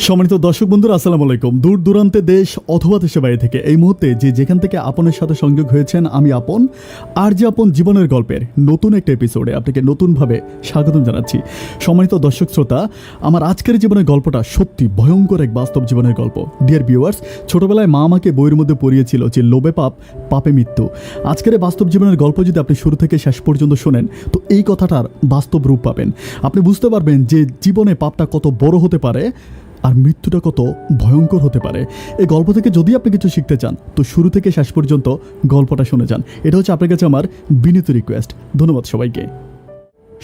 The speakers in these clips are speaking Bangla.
সম্মানিত দর্শক বন্ধুরা, আসসালামু আলাইকুম। দূর দূরান্তে দেশ অথবা দেশের বাইরে থেকে এই মুহূর্তে যেখান থেকে আপনের সাথে সংযোগ হয়েছেন, আমি আপন আর যে আপন জীবনের গল্পের নতুন একটা এপিসোডে আপনাকে নতুনভাবে স্বাগতম জানাচ্ছি। সম্মানিত দর্শক শ্রোতা, আমার আজকের জীবনের গল্পটা সত্যি ভয়ঙ্কর এক বাস্তব জীবনের গল্প। ডিয়ার ভিউয়ার্স, ছোটবেলায় মা আমাকে বইয়ের মধ্যে পড়িয়েছিল যে লোভে পাপ, পাপে মৃত্যু। আজকের এই বাস্তব জীবনের গল্প যদি আপনি শুরু থেকে শেষ পর্যন্ত শোনেন, তো এই কথাটার বাস্তব রূপ পাবেন। আপনি বুঝতে পারবেন যে জীবনে পাপটা কত বড় হতে পারে আর মৃত্যুটা কত ভয়ঙ্কর হতে পারে। এই গল্প থেকে যদি আপনি কিছু শিখতে চান, তো শুরু থেকে শেষ পর্যন্ত গল্পটা শুনে যান। এটা হচ্ছে আপনার কাছে আমার বিনীত রিকোয়েস্ট। ধন্যবাদ সবাইকে।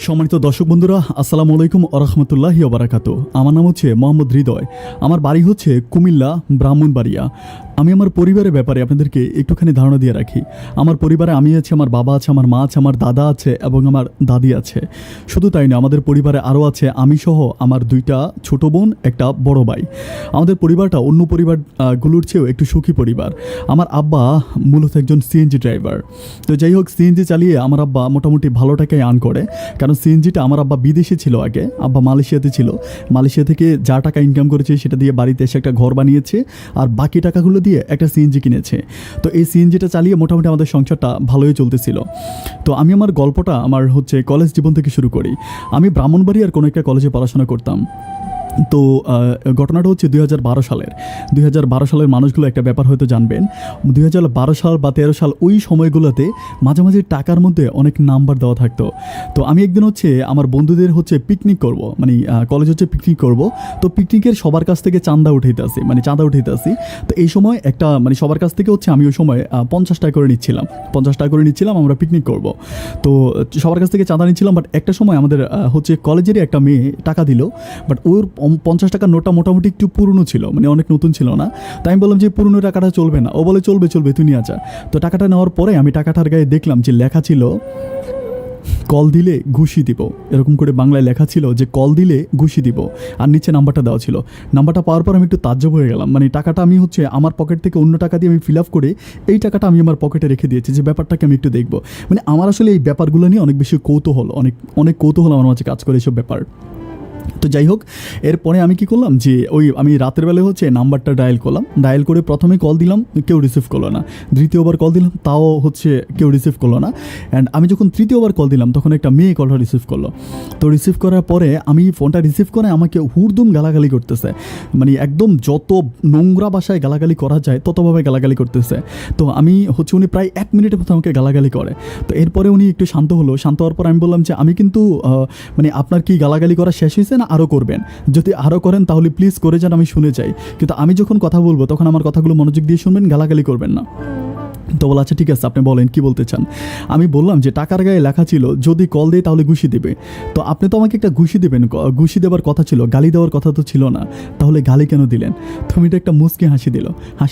সম্মানিত দর্শক বন্ধুরা, আসসালামু আলাইকুম ওরহমতুল্লাহি ওবারাকাতু। আমার নাম হচ্ছে মোহাম্মদ হৃদয়। আমার বাড়ি হচ্ছে কুমিল্লা, ব্রাহ্মণবাড়িয়া। আমি আমার পরিবারের ব্যাপারে আপনাদেরকে একটুখানি ধারণা দিয়ে রাখি। আমার পরিবারে আমি আছে, আমার বাবা আছে, আমার মা আছে, আমার দাদা আছে এবং আমার দাদি আছে। শুধু তাই না, আমাদের পরিবারে আরও আছে আমি সহ আমার দুইটা ছোট বোন, একটা বড় ভাই। আমাদের পরিবারটা অন্য পরিবারগুলোর চেয়েও একটু সুখী পরিবার। আমার আব্বা মূলত একজন সিএনজি ড্রাইভার। তো যাই হোক, সিএনজি চালিয়ে আমার আব্বা মোটামুটি ভালো টাকায় আর্ন করে। কারণ সিএনজিটা আমার আব্বা বিদেশে ছিল আগে, আব্বা মালয়েশিয়াতে ছিল। মালয়েশিয়া থেকে যা টাকা ইনকাম করেছে সেটা দিয়ে বাড়িতে এসে একটা ঘর বানিয়েছে, আর বাকি টাকাগুলো দিয়ে একটা সিএনজি কিনেছে। তো এই সিএনজিটা চালিয়ে মোটামুটি আমাদের সংসারটা ভালোই চলতেছিল। তো আমি আমার গল্পটা আমার হচ্ছে কলেজ জীবন থেকে শুরু করি। আমি ব্রাহ্মণবাড়িয়ার কোনো একটা কলেজে পড়াশোনা করতাম। তো ঘটনাটা হচ্ছে 2012 সালের। 2012 সালের মানুষগুলো একটা ব্যাপার হয়তো জানবেন। 2012 সাল বা 13 সাল ওই সময়গুলোতে মাঝে মাঝে টাকার মধ্যে অনেক নাম্বার দেওয়া থাকতো। তো আমি একদিন হচ্ছে আমার বন্ধুদের হচ্ছে পিকনিক করব, মানে কলেজ হচ্ছে পিকনিক করব। তো পিকনিকের সবার কাছ থেকে চাঁদা উঠাইতে আসি। তো এই সময় একটা মানে সবার কাছ থেকে হচ্ছে আমি ওই সময় 50 টাকা করে নিচ্ছিলাম আমরা পিকনিক করব। তো সবার কাছ থেকে চাঁদা নিচ্ছিলাম। বাট একটা সময় আমাদের হচ্ছে কলেজেরই একটা মেয়ে টাকা দিল। বাট ওর 50 টাকার নোটটা মোটামুটি একটু পুরনো ছিল, মানে অনেক নতুন ছিল না। তাই আমি বললাম যে পুরনো টাকাটা চলবে না। ও বলে চলবে, তুই নিয়ে আছা। তো টাকাটা নেওয়ার পরে আমি টাকাটার গায়ে দেখলাম যে লেখা ছিল কল দিলে ঘুষি দিব। এরকম করে বাংলায় লেখা ছিল যে কল দিলে ঘুষি দিব, আর নিচে নাম্বারটা দেওয়া ছিল। নাম্বারটা পাওয়ার পর আমি একটু তাজ্জব হয়ে গেলাম। মানে টাকাটা আমি হচ্ছে আমার পকেট থেকে অন্য টাকা দিয়ে আমি ফিল আপ করে এই টাকাটা আমি আমার পকেটে রেখে দিয়েছি, যে ব্যাপারটাকে আমি একটু দেখবো। মানে আমার আসলে এই ব্যাপারগুলো নিয়ে অনেক বেশি কৌতূহল, অনেক কৌতূহল আমার মাঝে কাজ করে এইসব ব্যাপার। তো যাই হোক, এরপরে আমি কি করলাম যে আমি রাতের বেলায় হচ্ছে নাম্বারটা ডায়াল করে প্রথমে কল দিলাম, কেউ রিসিভ করলো না। দ্বিতীয়বার কল দিলাম, তাও হচ্ছে কেউ রিসিভ করলো না। অ্যান্ড আমি যখন তৃতীয়বার কল দিলাম, তখন একটা মেয়ে কলটা রিসিভ করলো। তো রিসিভ করার পরে আমি ফোনটা রিসিভ করে আমাকে হুড়দুম গালাগালি করতেছে। মানে একদম যত নোংরা ভাষায় গালাগালি করা যায় ততভাবে গালাগালি করতেছে। তো আমি হচ্ছে উনি প্রায় 1 মিনিটের মতো আমাকে গালাগালি করে। তো এরপরে উনি একটু শান্ত হওয়ার পর আমি বললাম যে আমি কিন্তু মানে আপনার কি গালাগালি করা শেষ হয়েছে না আরও করবেন? যদি আরও করেন তাহলে প্লিজ করে যান, আমি শুনে যাই। কিন্তু আমি যখন কথা বলবো তখন আমার কথাগুলো মনোযোগ দিয়ে শুনবেন, গালাগালি করবেন না। তো বলা আচ্ছা ঠিক আছে, আপনি বলেন কি বলতে চান। আমি বললাম যে টাকার গায়ে লেখা ছিল যদি কল দেয় তাহলে ঘুষি দেবে। তো আপনি তো আমাকে একটা ঘুষি দেবেন, ঘুষি দেওয়ার কথা ছিল, গালি দেওয়ার কথা তো ছিল না। তাহলে গালি কেন দিলেন? তুমি এটা একটা মুচকি হাসি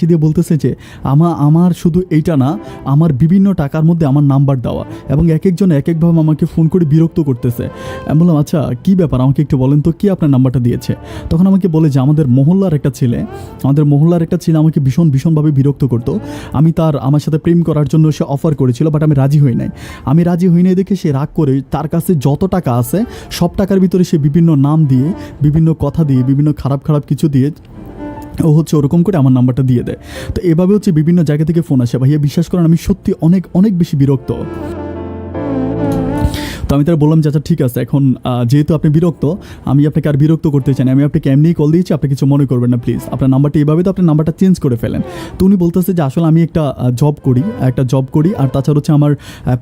দিয়ে বলতেছে যে আমার শুধু এইটা না, আমার বিভিন্ন টাকার মধ্যে আমার নাম্বার দেওয়া, এবং এক একজন এক একভাবে আমাকে ফোন করে বিরক্ত করতেছে। আমি বললাম আচ্ছা কী ব্যাপার, আমাকে একটু বলেন তো, কি আপনার নাম্বারটা দিয়েছে? তখন আমাকে বলে যে আমাদের মহল্লার একটা ছেলে আমাকে ভীষণভাবে বিরক্ত করতো। আমার সাথে প্রেম করার জন্য সে অফার করেছিল, বাট আমি রাজি হই নাই দেখে সে রাগ করে তার কাছে যত টাকা আছে সব টাকার ভিতরে সে বিভিন্ন নাম দিয়ে, বিভিন্ন কথা দিয়ে, বিভিন্ন খারাপ কিছু দিয়ে ও হচ্ছে ওরকম করে আমার নাম্বারটা দিয়ে দেয়। তো এভাবে হচ্ছে বিভিন্ন জায়গা থেকে ফোন আসে। ভাইয়া বিশ্বাস করেন, আমি সত্যি অনেক বেশি বিরক্ত। তো আমি তারা বললাম যে আচ্ছা ঠিক আছে, এখন যেহেতু আপনি বিরক্ত, আমি আপনাকে আর বিরক্ত করতে চাই না, আমি আপনাকে এমনিই কল দিয়েছি, আপনি কিছু মনে করবেন না প্লিজ। আপনার নাম্বারটা এইভাবে, তো আপনার নাম্বারটা চেঞ্জ করে ফেলেন। তো উনি বলতেছে যে আসলে আমি একটা জব করি আর তাছাড়া হচ্ছে আমার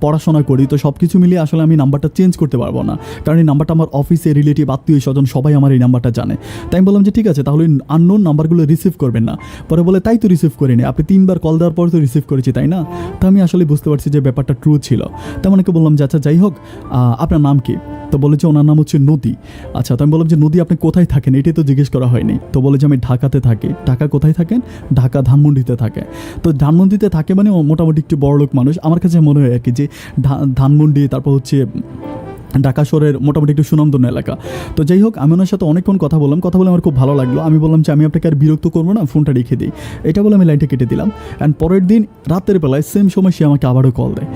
পড়াশোনা করি, তো সব কিছু মিলিয়ে আসলে আমি নাম্বারটা চেঞ্জ করতে পারবো না, কারণ এই নাম্বারটা আমার অফিসে রিলেটিভ, আত্মীয় স্বজন সবাই আমার এই নাম্বারটা জানে। তাই আমি বললাম যে ঠিক আছে, তাহলে আননোন নাম্বারগুলো রিসিভ করবেন না। পরে বলে তাই তো রিসিভ করিনি, আপনি 3বার কল দেওয়ার পর তো রিসিভ করেছি, তাই না? তো আমি আসলে বুঝতে পারছি যে ব্যাপারটা ট্রু ছিল। তেমন একে বললাম যে আচ্ছা যাই হোক, আপনার নাম কি? তো বলে যে ওনার নাম হচ্ছে নদী। আচ্ছা, তো আমি বললাম যে নদী আপনি কোথায় থাকেন, এটাই তো জিজ্ঞেস করা হয়নি। তো বলে যে আমি ঢাকাতে থাকি। ঢাকা কোথায় থাকেন? ঢাকা ধানমন্ডিতে থাকে। তো ধানমন্ডিতে থাকে মানে মোটামুটি একটু বড়লোক মানুষ। আমার কাছে মনে হয় আর কি যে ধানমন্ডি, তারপর হচ্ছে ঢাকা শহরের মোটামুটি একটু সুনামধন্য এলাকা। তো যাই হোক, আমি ওনার সাথে অনেকক্ষণ কথা বললাম, কথা বলে আমার খুব ভালো লাগলো। আমি বললাম যে আমি আপনাকে আর বিরক্ত করবো না, ফোনটা রেখে দিই। এটা বলে আমি লাইনটা কেটে দিলাম। অ্যান্ড পরের দিন রাতের বেলায় সেম সময় সে আমাকে আবারও কল দেয়।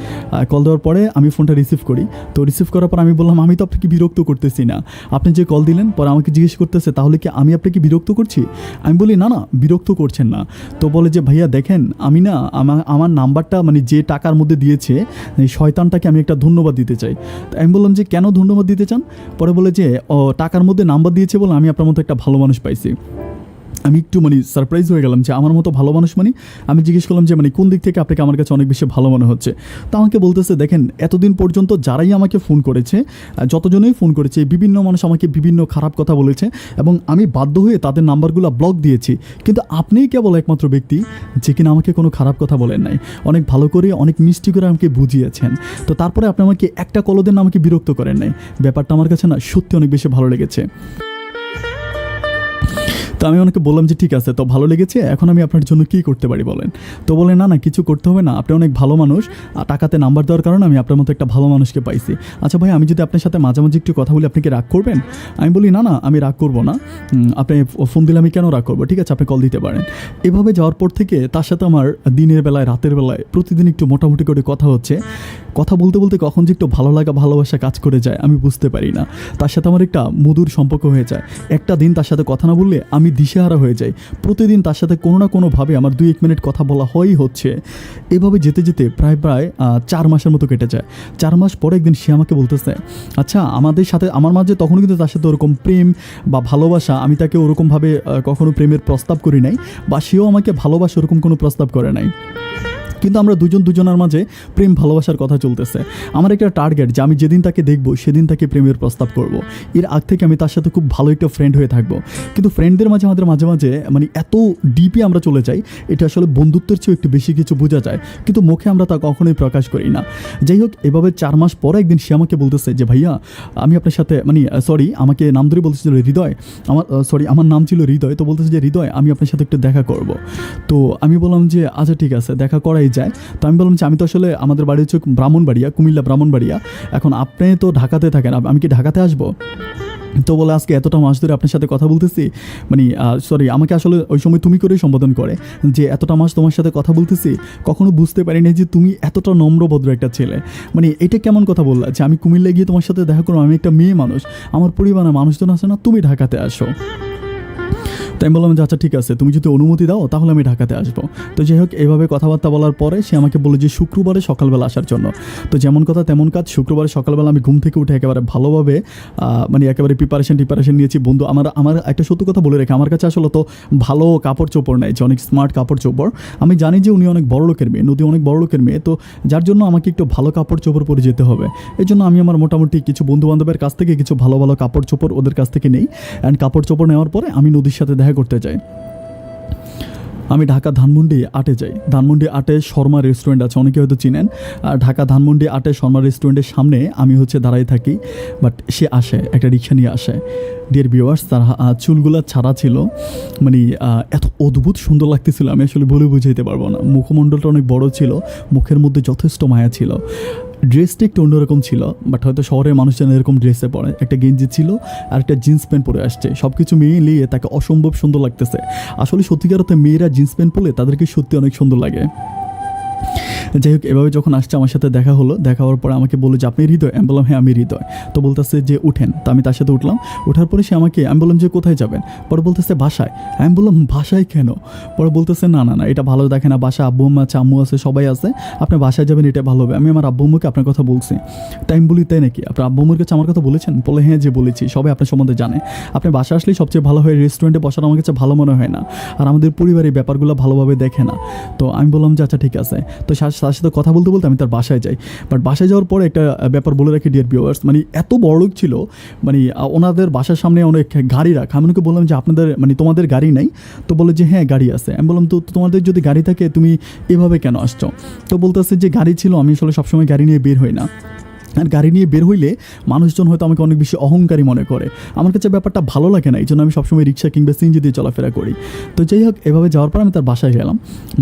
কল দেওয়ার পরে আমি ফোনটা রিসিভ করি। তো রিসিভ করার পর আমি বললাম, আমি তো আপনাকে বিরক্ত করতেছি না, আপনি যে কল দিলেন। পরে আমাকে জিজ্ঞেস করতেছে, তাহলে কি আমি আপনাকে বিরক্ত করছি? আমি বলি, না না, বিরক্ত করছেন না। তো বলে যে, ভাইয়া দেখেন, আমি না আমার নাম্বারটা মানে যে টাকার মধ্যে দিয়েছে এই শয়তানটাকে আমি একটা ধন্যবাদ দিতে চাই। তো আমি বললাম যে, কেন ধন্যবাদ দিতে চান? পরে বলে যে, টাকার মধ্যে নাম্বার দিয়েছে বলে আমি আপনার মতো একটা ভালো মানুষ পাইছি। আমি একটু মানে সারপ্রাইজ হয়ে গেলাম যে আমার মতো ভালো মানুষ মানে। আমি জিজ্ঞেস করলাম যে মানে কোন দিক থেকে আপনাকে আমার কাছে অনেক বেশি ভালো মনে হচ্ছে। তো আমাকে বলতেছে, দেখেন, এতদিন পর্যন্ত যারাই আমাকে ফোন করেছে, যতজনই ফোন করেছে, বিভিন্ন মানুষ আমাকে বিভিন্ন খারাপ কথা বলেছে এবং আমি বাধ্য হয়ে তাদের নাম্বারগুলো ব্লক দিয়েছি। কিন্তু আপনিই কেবল একমাত্র ব্যক্তি যে কিনা আমাকে কোনো খারাপ কথা বলেন নাই, অনেক ভালো করে অনেক মিষ্টি করে আমাকে বুঝিয়েছেন। তো তারপরে আপনি আমাকে একটা কলও দেন, আমাকে বিরক্ত করেন নাই। ব্যাপারটা আমার কাছে না সত্যি অনেক বেশি ভালো লেগেছে। তো আমি ওনাকে বললাম যে, ঠিক আছে, তো ভালো লেগেছে, এখন আমি আপনার জন্য কী করতে পারি বলেন। তো বলে, না না, কিছু করতে হবে না, আপনি অনেক ভালো মানুষ, টাকাতে নাম্বার দেওয়ার কারণে আমি আপনার মতো একটা ভালো মানুষকে পাইছি। আচ্ছা ভাই, আমি যদি আপনার সাথে মাঝামাঝি একটু কথা বলি, আপনি কি রাগ করবেন? আমি বলি, না না, আমি রাগ করবো না, আপনি ফোন দিলে আমি কেন রাগ করবো, ঠিক আছে, আপনি কল দিতে পারেন। এভাবে যাওয়ার পর থেকে তার সাথে আমার দিনের বেলায় রাতের বেলায় প্রতিদিন একটু মোটামুটি করে কথা হচ্ছে। কথা বলতে বলতে কখন যে একটু ভালো লাগা ভালোবাসা কাজ করে যায় আমি বুঝতে পারি না। তার সাথে আমার একটা মধুর সম্পর্ক হয়ে যায়। একটা দিন তার সাথে কথা না বললে আমি দিশেহারা হয়ে যাই। প্রতিদিন তার সাথে কোনো না কোনোভাবে আমার 2-1 মিনিট কথা বলা হয়ই হচ্ছে। এভাবে যেতে যেতে প্রায় 4 মাসের মতো কেটে যায়। 4 মাস পরে একদিন সে আমাকে বলতেছে, আচ্ছা, আমাদের সাথে আমার মাঝে তখন কিন্তু তার সাথে ওরকম প্রেম বা ভালোবাসা, আমি তাকে ওরকমভাবে কখনো প্রেমের প্রস্তাব করি নাই বা সেও আমাকে ভালোবাসে ওরকম কোনো প্রস্তাব করে নাই। কিন্তু আমরা দুজনের মাঝে প্রেম ভালোবাসার কথা চলতেছে। আমার একটা টার্গেট যে আমি যেদিন তাকে দেখব সেদিন তাকে প্রেমের প্রস্তাব করব। এর আগ থেকে আমি তার সাথে খুব ভালো একটা ফ্রেন্ড হয়ে থাকবো। কিন্তু ফ্রেন্ডদের মাঝে আমাদের মাঝে মাঝে মানে এত ডিপে আমরা চলে যাই, এটা আসলে বন্ধুত্বের চেয়েও একটু বেশি কিছু বোঝা যায়, কিন্তু মুখে আমরা তা কখনোই প্রকাশ করি না। যাই হোক, এভাবে 4 মাস পরে একদিন সে আমাকে বলতেছে যে, ভাইয়া, আমি আপনার সাথে মানে আমাকে নাম ধরে বলতেছিল হৃদয়, আমার নাম ছিল হৃদয়। তো বলতেছে যে, হৃদয়, আমি আপনার সাথে একটু দেখা করব। তো আমি বললাম যে, আচ্ছা ঠিক আছে, দেখা করাই যায়। তো আমি বললাম যে, আমি তো আসলে আমাদের বাড়ি হচ্ছে ব্রাহ্মণবাড়িয়া, কুমিল্লা ব্রাহ্মণবাড়িয়া। এখন আপনি তো ঢাকাতে থাকেন, আমি কি ঢাকাতে আসবো? তো বলে, আজকে এতটা মাস ধরে আপনার সাথে কথা বলতেছি, মানে আমাকে আসলে ওই সময় তুমি করেই সম্বোধন করে, যে এতটা মাস তোমার সাথে কথা বলতেছি, কখনো বুঝতে পারিনি যে তুমি এতটা নম্রভদ্র একটা ছেলে। মানে এটা কেমন কথা বললা যে আমি কুমিল্লায় গিয়ে তোমার সাথে দেখা করবো? আমি একটা মেয়ে মানুষ, আমার পরিবারের মানুষজন আছে না, তুমি ঢাকাতে আসো। তাই আমি বললাম যে, আচ্ছা ঠিক আছে, তুমি যদি অনুমতি দাও তাহলে আমি ঢাকাতে আসবো। তো যাই হোক, এইভাবে কথাবার্তা বলার পরে সে আমাকে বলে যে শুক্রবারে সকালবেলা আসার জন্য। তো যেমন কথা তেমন কাজ, শুক্রবারে সকালবেলা আমি ঘুম থেকে উঠে একেবারে ভালোভাবে মানে একেবারে প্রিপারেশন নিয়েছি। বন্ধু, আমার একটা সত্য কথা বলে রেখে, আমার কাছে আসলে তো ভালো কাপড় চোপড় নেই, যে অনেক স্মার্ট কাপড় চোপড়। আমি জানি যে উনি অনেক বড় লোকের মেয়ে, নদী অনেক বড় লোকের মেয়ে, তো যার জন্য আমাকে একটু ভালো কাপড় চোপড় পরে যেতে হবে। এই জন্য আমি আমার মোটামুটি কিছু বন্ধু বান্ধবের কাছ থেকে কিছু ভালো ভালো কাপড় চোপড় ওদের কাছ থেকে নেই। অ্যান্ড কাপড় চোপড় নেওয়ার পরে আমি নদীর সাথে দেখা করতে যাই। আমি ঢাকা ধানমন্ডি আটে যাই। ধানমন্ডি আটে শর্মা রেস্টুরেন্ট আছে, অনেকে হয়তো চিনেন। আর ঢাকা ধানমন্ডি আটে শর্মা রেস্টুরেন্টের সামনে আমি দাঁড়াই থাকি। বাট সে আসে, একটা রিক্সা নিয়ে আসে। ডিয়ার ভিউয়ার্স, তার চুলগুলা ছাড়া ছিল, মানে এত অদ্ভুত সুন্দর লাগতেছিল, আমি আসলে বলে বুঝাইতে পারবো না। মুখমণ্ডলটা অনেক বড় ছিল, মুখের মধ্যে যথেষ্ট মায়া ছিল। ড্রেসটা একটু অন্যরকম ছিল, বাট হয়তো শহরের মানুষজন এরকম ড্রেসে পরে। একটা গেঞ্জি ছিল আর একটা জিন্স প্যান্ট পরে আসছে। সব কিছু মিলিয়ে তাকে অসম্ভব সুন্দর লাগতেছে। আসলে সত্যিকার অর্থে মেয়েরা জিন্স প্যান্ট পরলে তাদেরকে সত্যি অনেক সুন্দর লাগে। যাই হোক, এভাবে যখন আসছে আমার সাথে দেখা হলো, দেখা হওয়ার পরে আমাকে বললো যে, আপনি হৃদয়? আমি বললাম, হ্যাঁ আমি হৃদয়। তো বলতেছে যে, উঠেন। তো আমি তার সাথে উঠলাম। ওঠার পরে সে আমাকে, আমি বললাম যে, কোথায় যাবেন? পরে বলতেছে, বাসায়। আমি বললাম, বাসায় কেন? পরে বলতেছে, না না না, এটা ভালো দেখে না, বাসা আব্বু আম্মা আছে, আম্মু আছে, সবাই আছে, আপনি বাসায় যাবেন, এটা ভালো হবে। আমি আমার আব্বু আম্মুকে আপনার কথা বলছি। টাইম বলি, তাই নাকি? আপনার আব্বু আম্মুর কাছে আমার কথা বলেছেন? বলে, হ্যাঁ যে বলেছি, সবাই আপনার সম্বন্ধে জানে। আপনি বাসা আসলেই সবচেয়ে ভালো হয়, রেস্টুরেন্টে বসার আমার কাছে ভালো মনে হয় না, আর আমাদের পরিবারের ব্যাপারগুলো ভালোভাবে দেখে না। তো আমি বললাম যে, আচ্ছা ঠিক আছে। তো তার সাথে কথা বলতে বলতে আমি তার বাসায় যাই। বাট বাসায় যাওয়ার পরে একটা ব্যাপার বলে রাখি ডিয়ার ভিউয়ার্স, মানে এত বড় লোক ছিল, মানে ওনাদের বাসার সামনে অনেক গাড়ি রাখা। আমি ওকে বললাম যে, আপনাদের মানে তোমাদের গাড়ি নাই? তো বলে যে, হ্যাঁ গাড়ি আছে। আমি বললাম, তো তোমাদের যদি গাড়ি থাকে তুমি এভাবে কেন আসছো? তো বলতেছে যে, গাড়ি ছিল, আমি আসলে সবসময় গাড়ি নিয়ে বের হই না। আর গাড়ি নিয়ে বের হইলে মানুষজন হয়তো আমাকে অনেক বেশি অহংকারী মনে করে। আমার কাছে ব্যাপারটা ভালো লাগে না, এই জন্য আমি সবসময় রিক্সা কিংবা সিএনজি দিয়ে চলাফেরা করি। তো যাই হোক, এভাবে যাওয়ার পর আমি তার বাসায় গেলাম।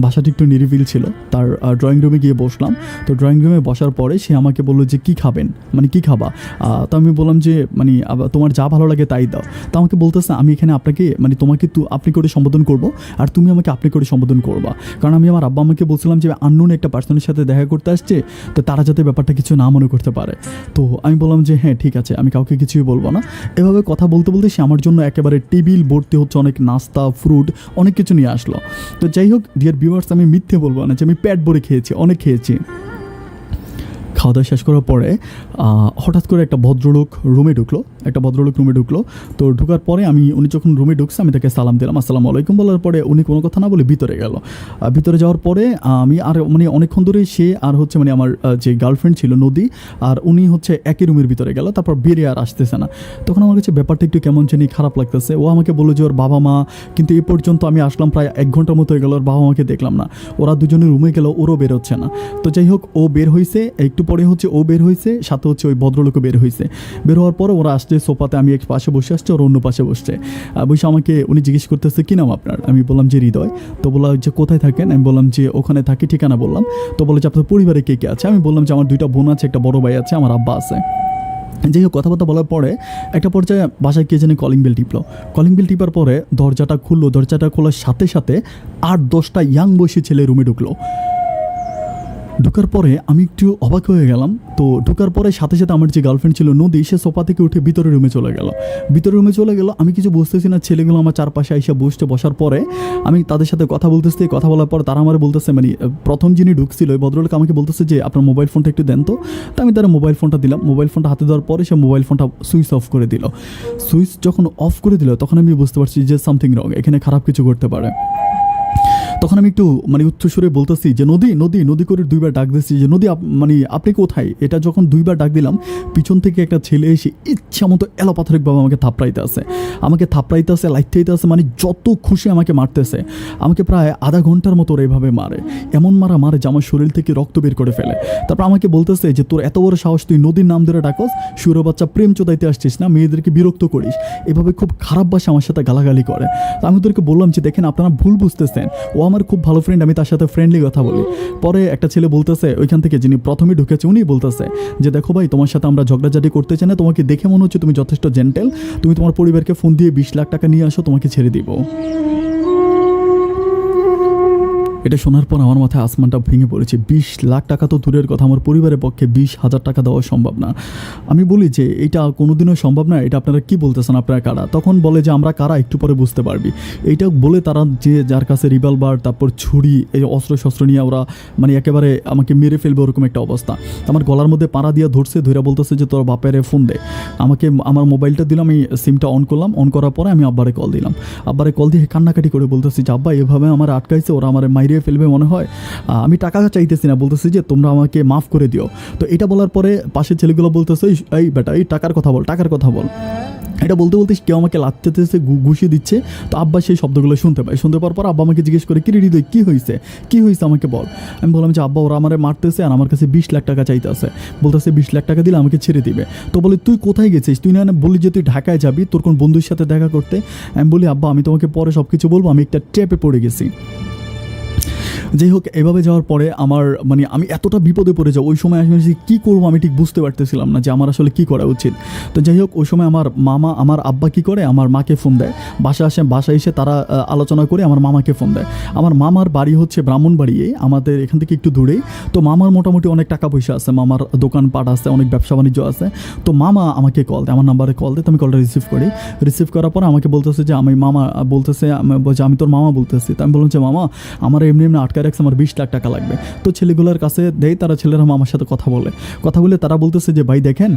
বাসাটি একটু নিরিবিল ছিল। তার ড্রয়িং রুমে গিয়ে বসলাম। তো ড্রয়িং রুমে বসার পরে সে আমাকে বললো যে কী খাবেন, মানে কী খাবা। তো আমি বললাম যে মানে তোমার যা ভালো লাগে তাই দাও। তো আমাকে বলতেছে আমি এখানে আপনাকে মানে তোমাকে আপনি করে সম্বোধন করব, আর তুমি আমাকে আপনি করে সম্বোধন করবা, কারণ আমি আমার আব্বা আমাকে বলছিলাম যে আননোন একটা পার্সনের সাথে দেখা করতে আসছে, তো তারা যাতে ব্যাপারটা কিছু না মনে করতে পারে। তো আমি বললাম যে হ্যাঁ ঠিক আছে, আমি কাউকে কিছুই বলবো না। এভাবে কথা বলতে বলতে সে আমার জন্য একেবারে টেবিল ভর্তি হচ্ছে অনেক নাস্তা, ফ্রুট, অনেক কিছু নিয়ে আসলো। তো যাই হোক ডিয়ার ভিউয়ার্স, আমি মিথ্যে বলবো না যে আমি পেট ভরে খেয়েছি, অনেক খেয়েছি। খাওয়া দাওয়া শেষ করার পরে হঠাৎ করে একটা ভদ্রলোক রুমে ঢুকলো। তো ঢোকার পরে উনি যখন রুমে ঢুকছে আমি তাকে সালাম দিলাম, আসসালামু আলাইকুম বলার পরে উনি কোনো কথা না বলে ভিতরে গেল। ভিতরে যাওয়ার পরে আমি আর মানে অনেকক্ষণ ধরে সে আর হচ্ছে মানে আমার যে গার্লফ্রেন্ড ছিল নদী, আর উনি হচ্ছে একই রুমের ভিতরে গেল, তারপর বেরিয়ে আর আসতেছে না। তখন আমার কাছে ব্যাপারটা একটু কেমন জানি খারাপ লাগতেছে। ও আমাকে বললো যে ওর বাবা মা, কিন্তু এই পর্যন্ত আমি আসলাম প্রায় 1 ঘন্টার মতো হয়ে গেল, ওর বাবা মাকে দেখলাম না। ওরা দুজনে রুমে গেল, ওরও বের হচ্ছে না। তো যাই হোক, ও বের হয়েছে, একটু পরে হচ্ছে ও বের হয়েছে, সাথে হচ্ছে ওই ভদ্রলোকও বের হয়েছে। বের হওয়ার পরে ওরা আসছে সোফাতে, আমি এক পাশে বসে আসছি, ওরা অন্য পাশে বসছে। বসে আমাকে উনি জিজ্ঞেস করতেছে কী নাম আপনার। আমি বললাম যে হৃদয়। তো বললাম যে কোথায় থাকেন। আমি বললাম যে ওখানে থাকি, ঠিকানা বললাম। তো বলে যে আপনার পরিবারে কে কে আছে। আমি বললাম যে আমার 2টা বোন আছে, একটা বড় ভাই আছে, আমার আব্বা আছে। যাই হোক, কথাবার্তা বলার পরে একটা পর্যায়ে বাসায় কে জানি কলিং বেল টিপার পরে দরজাটা খুললো। দরজাটা খোলার সাথে সাথে 8-10টা ইয়াং বয়সী ছেলে রুমে ঢুকলো। ঢোকার পরে আমি একটু অবাক হয়ে গেলাম। তো ঢোকার পরে সাথে সাথে আমার যে গার্লফ্রেন্ড ছিল নদী, সে সোফা থেকে উঠে ভিতরে রুমে চলে গেল। আমি কিছু বুঝতেছি না, ছেলেগুলো আমার চারপাশে এসে বসার পরে আমি তাদের সাথে কথা বলার পর তারা আমার বলতেছে, মানে প্রথম যিনি ঢুকছিল ওই ভদ্রলোক আমাকে বলতেছে যে আপনার মোবাইল ফোনটা একটু দেন তো। আমি তার মোবাইল ফোনটা দিলাম। মোবাইল ফোনটা হাতে দেওয়ার পরে সে মোবাইল ফোনটা সুইচ অফ করে দিল। সুইচ যখন অফ করে দিল তখন আমি বুঝতে পারছি যে সামথিং রং, এখানে খারাপ কিছু ঘটতে পারে। তখন আমি একটু মানে উচ্চস্বরে বলতেছি যে নদী করে 2বার ডাক দিচ্ছি যে নদী মানে আপনি কোথায়। এটা যখন 2বার ডাক দিলাম, পিছন থেকে একটা ছেলে এসে ইচ্ছা মতো এলোপাথারিকভাবে আমাকে থাপড়াইতে আছে, লাইটাইতে আছে, মানে যত খুশি আমাকে মারতেছে। আমাকে প্রায় আধা ঘন্টার মতো ওরা এভাবে মারে, এমন মারে যে আমার শরীর থেকে রক্ত বের করে ফেলে। তারপর আমাকে বলতেছে যে তোর এত বড় সাহস, তুই নদীর নাম ধরে ডাকস, সুরো বাচ্চা, প্রেম চোদাইতে আসছিস না, মেয়েদেরকে বিরক্ত করিস। এভাবে খুব খারাপ ভাষা আমার সাথে গালাগালি করে। তো আমি ওদেরকে বললাম যে দেখেন আপনারা ভুল বুঝতেছেন, ও আমার খুব ভালো ফ্রেন্ড, আমি তার সাথে ফ্রেন্ডলি কথা বলি। পরে একটা ছেলে বলতেছে ওইখান থেকে, যিনি প্রথমে ঢুকেছে, উনি বলতেছে যে দেখো ভাই, তোমার সাথে আমরা ঝগড়াঝাটি করতে চাই না, তোমাকে দেখে মনে হচ্ছে তুমি যথেষ্ট জেন্টেল, তুমি তোমার পরিবারকে ফোন দিয়ে 20 লাখ টাকা নিয়ে আসো, তোমাকে ছেড়ে দিব। এটা শোনার পর আমার মাথায় আসমানটা ভেঙে পড়েছে। 20 লাখ টাকা তো দূরের কথা, আমার পরিবারের পক্ষে 20,000 টাকা দেওয়া সম্ভব না। আমি বলি যে এটা কোনোদিনও সম্ভব না, এটা আপনারা কি বলতেছেন, আপনারা কারা। তখন বলে যে আমরা কারা একটু পরে বুঝতে পারবি। এইটা বলে তারা যে যার কাছে রিভলভার, তারপর ছুরি, এই অস্ত্র নিয়ে ওরা মানে একেবারে আমাকে মেরে ফেলবে ওরকম একটা অবস্থা। আমার গলার মধ্যে পাড়া দিয়ে ধরে বলতেছে যে তোর বাপের ফোন দে। আমাকে আমার মোবাইলটা দিলাম, আমি সিমটা অন করলাম। অন করার পরে আমি আব্বারে কল দিলাম। আব্বারে কল দিয়ে কান্নাকাটি করে বলতেছি যে আব্বা এভাবে আমার আটকাইছে, ওরা আমার মাইরে ফেলবে মনে হয়। আমি টাকা চাইতেছি না, বলতেছি যে তোমরা আমাকে মাফ করে দিও। তো এটা বলার পরে পাশের ছেলেগুলো বলতেছে এই বেটা, এই টাকার কথা বল। এটা বলতে কেউ আমাকে লাগতেছে, ঘুষি দিচ্ছে। তো আব্বা সেই শব্দগুলো শুনতে পাওয়ার পর আব্বা আমাকে জিজ্ঞেস করে, কি রে হৃদয়, কি হয়েছে আমাকে বল। আমি বললাম যে আব্বা ওরা আমারে মারতেছে আর আমার কাছে 20 লাখ টাকা চাইতেছে, বলতেছে 20 লাখ টাকা দিলে আমাকে ছেড়ে দিবে। তো বলে তুই কোথায় গেছিস, তুই না বললি যে তুই ঢাকায় যাবি তোর কোন বন্ধুর সাথে দেখা করতে। আমি বলি আব্বা আমি তোমাকে পরে সব কিছু বলবো, আমি একটা ট্র্যাপে পড়ে গেছি। যাই হোক, এভাবে যাওয়ার পরে আমার মানে আমি এতটা বিপদে পড়ে যাই, ওই সময় আমি কী করবো আমি ঠিক বুঝতে পারতেছিলাম না যে আমার আসলে কী করা উচিত। তো যাই হোক, ওই সময় আমার আব্বা কী করে, আমার মাকে ফোন দেয়। বাসায় এসে তারা আলোচনা করে আমার মামাকে ফোন দেয়। আমার মামার বাড়ি হচ্ছে ব্রাহ্মণবাড়িয়ে, আমাদের এখান থেকে একটু দূরেই। তো মামার মোটামুটি অনেক টাকা পয়সা আছে, মামার দোকানপাট আছে, অনেক ব্যবসা বাণিজ্য আছে। তো মামা আমাকে কল দেয়, আমার নাম্বারে কল দেয়। তো আমি কলটা রিসিভ করার পরে আমাকে বলতেছে যে মামা বলতেছে আমি তোর মামা বলতেছি। তো আমি বললাম যে মামা আমার এমনি আটকা রাখছে, আমার 20 লাখ টাকা লাগবে। তো ছেলেগুলোর কাছে দেয়, ছেলেরা মামার সাথে কথা বলে তারা বলতেছে যে ভাই দেখেন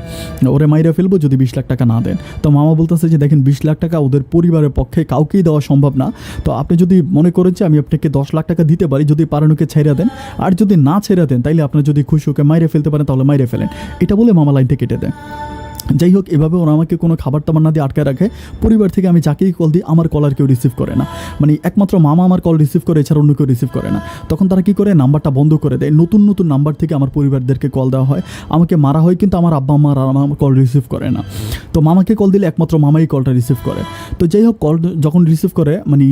ওরে মাইরা ফেলবো যদি 20 লাখ টাকা না দেন। তো মামা বলতেছে যে দেখেন 20 লাখ টাকা ওদের পরিবারের পক্ষে কাউকেই দেওয়া সম্ভব না। তো আপনি যদি মনে করেন যে আমি আপনাকে 10 লাখ টাকা দিতে পারি, যদি পারেন ওকে ছেড়ে দেন, আর যদি না ছেড়ে দেন তাইলে আপনার যদি খুশি ওকে মাইরে ফেলতে পারেন তাহলে মাইরে ফেলেন। এটা বলে মামা লাইনটা কেটে দেয়। যাই হোক, এভাবে ওরা আমাকে কোনো খাবার টাবার না দিয়ে আটকায় রাখে। পরিবার থেকে আমি যাকেই কল দিই আমার কল আর কেউ রিসিভ করে না, মানে একমাত্র মামা আমার কল রিসিভ করে, এছাড়া অন্য কেউ রিসিভ করে না। তখন তারা কী করে, নাম্বারটা বন্ধ করে দেয়, নতুন নতুন নাম্বার থেকে আমার পরিবারদেরকে কল দেওয়া হয়, আমাকে মারা হয়, কিন্তু আমার আব্বা আম্মা আর আমার কল রিসিভ করে না। তো মামাকে কল দিলে একমাত্র মামাই কলটা রিসিভ করে। তো যাই হোক, কল যখন রিসিভ করে মানে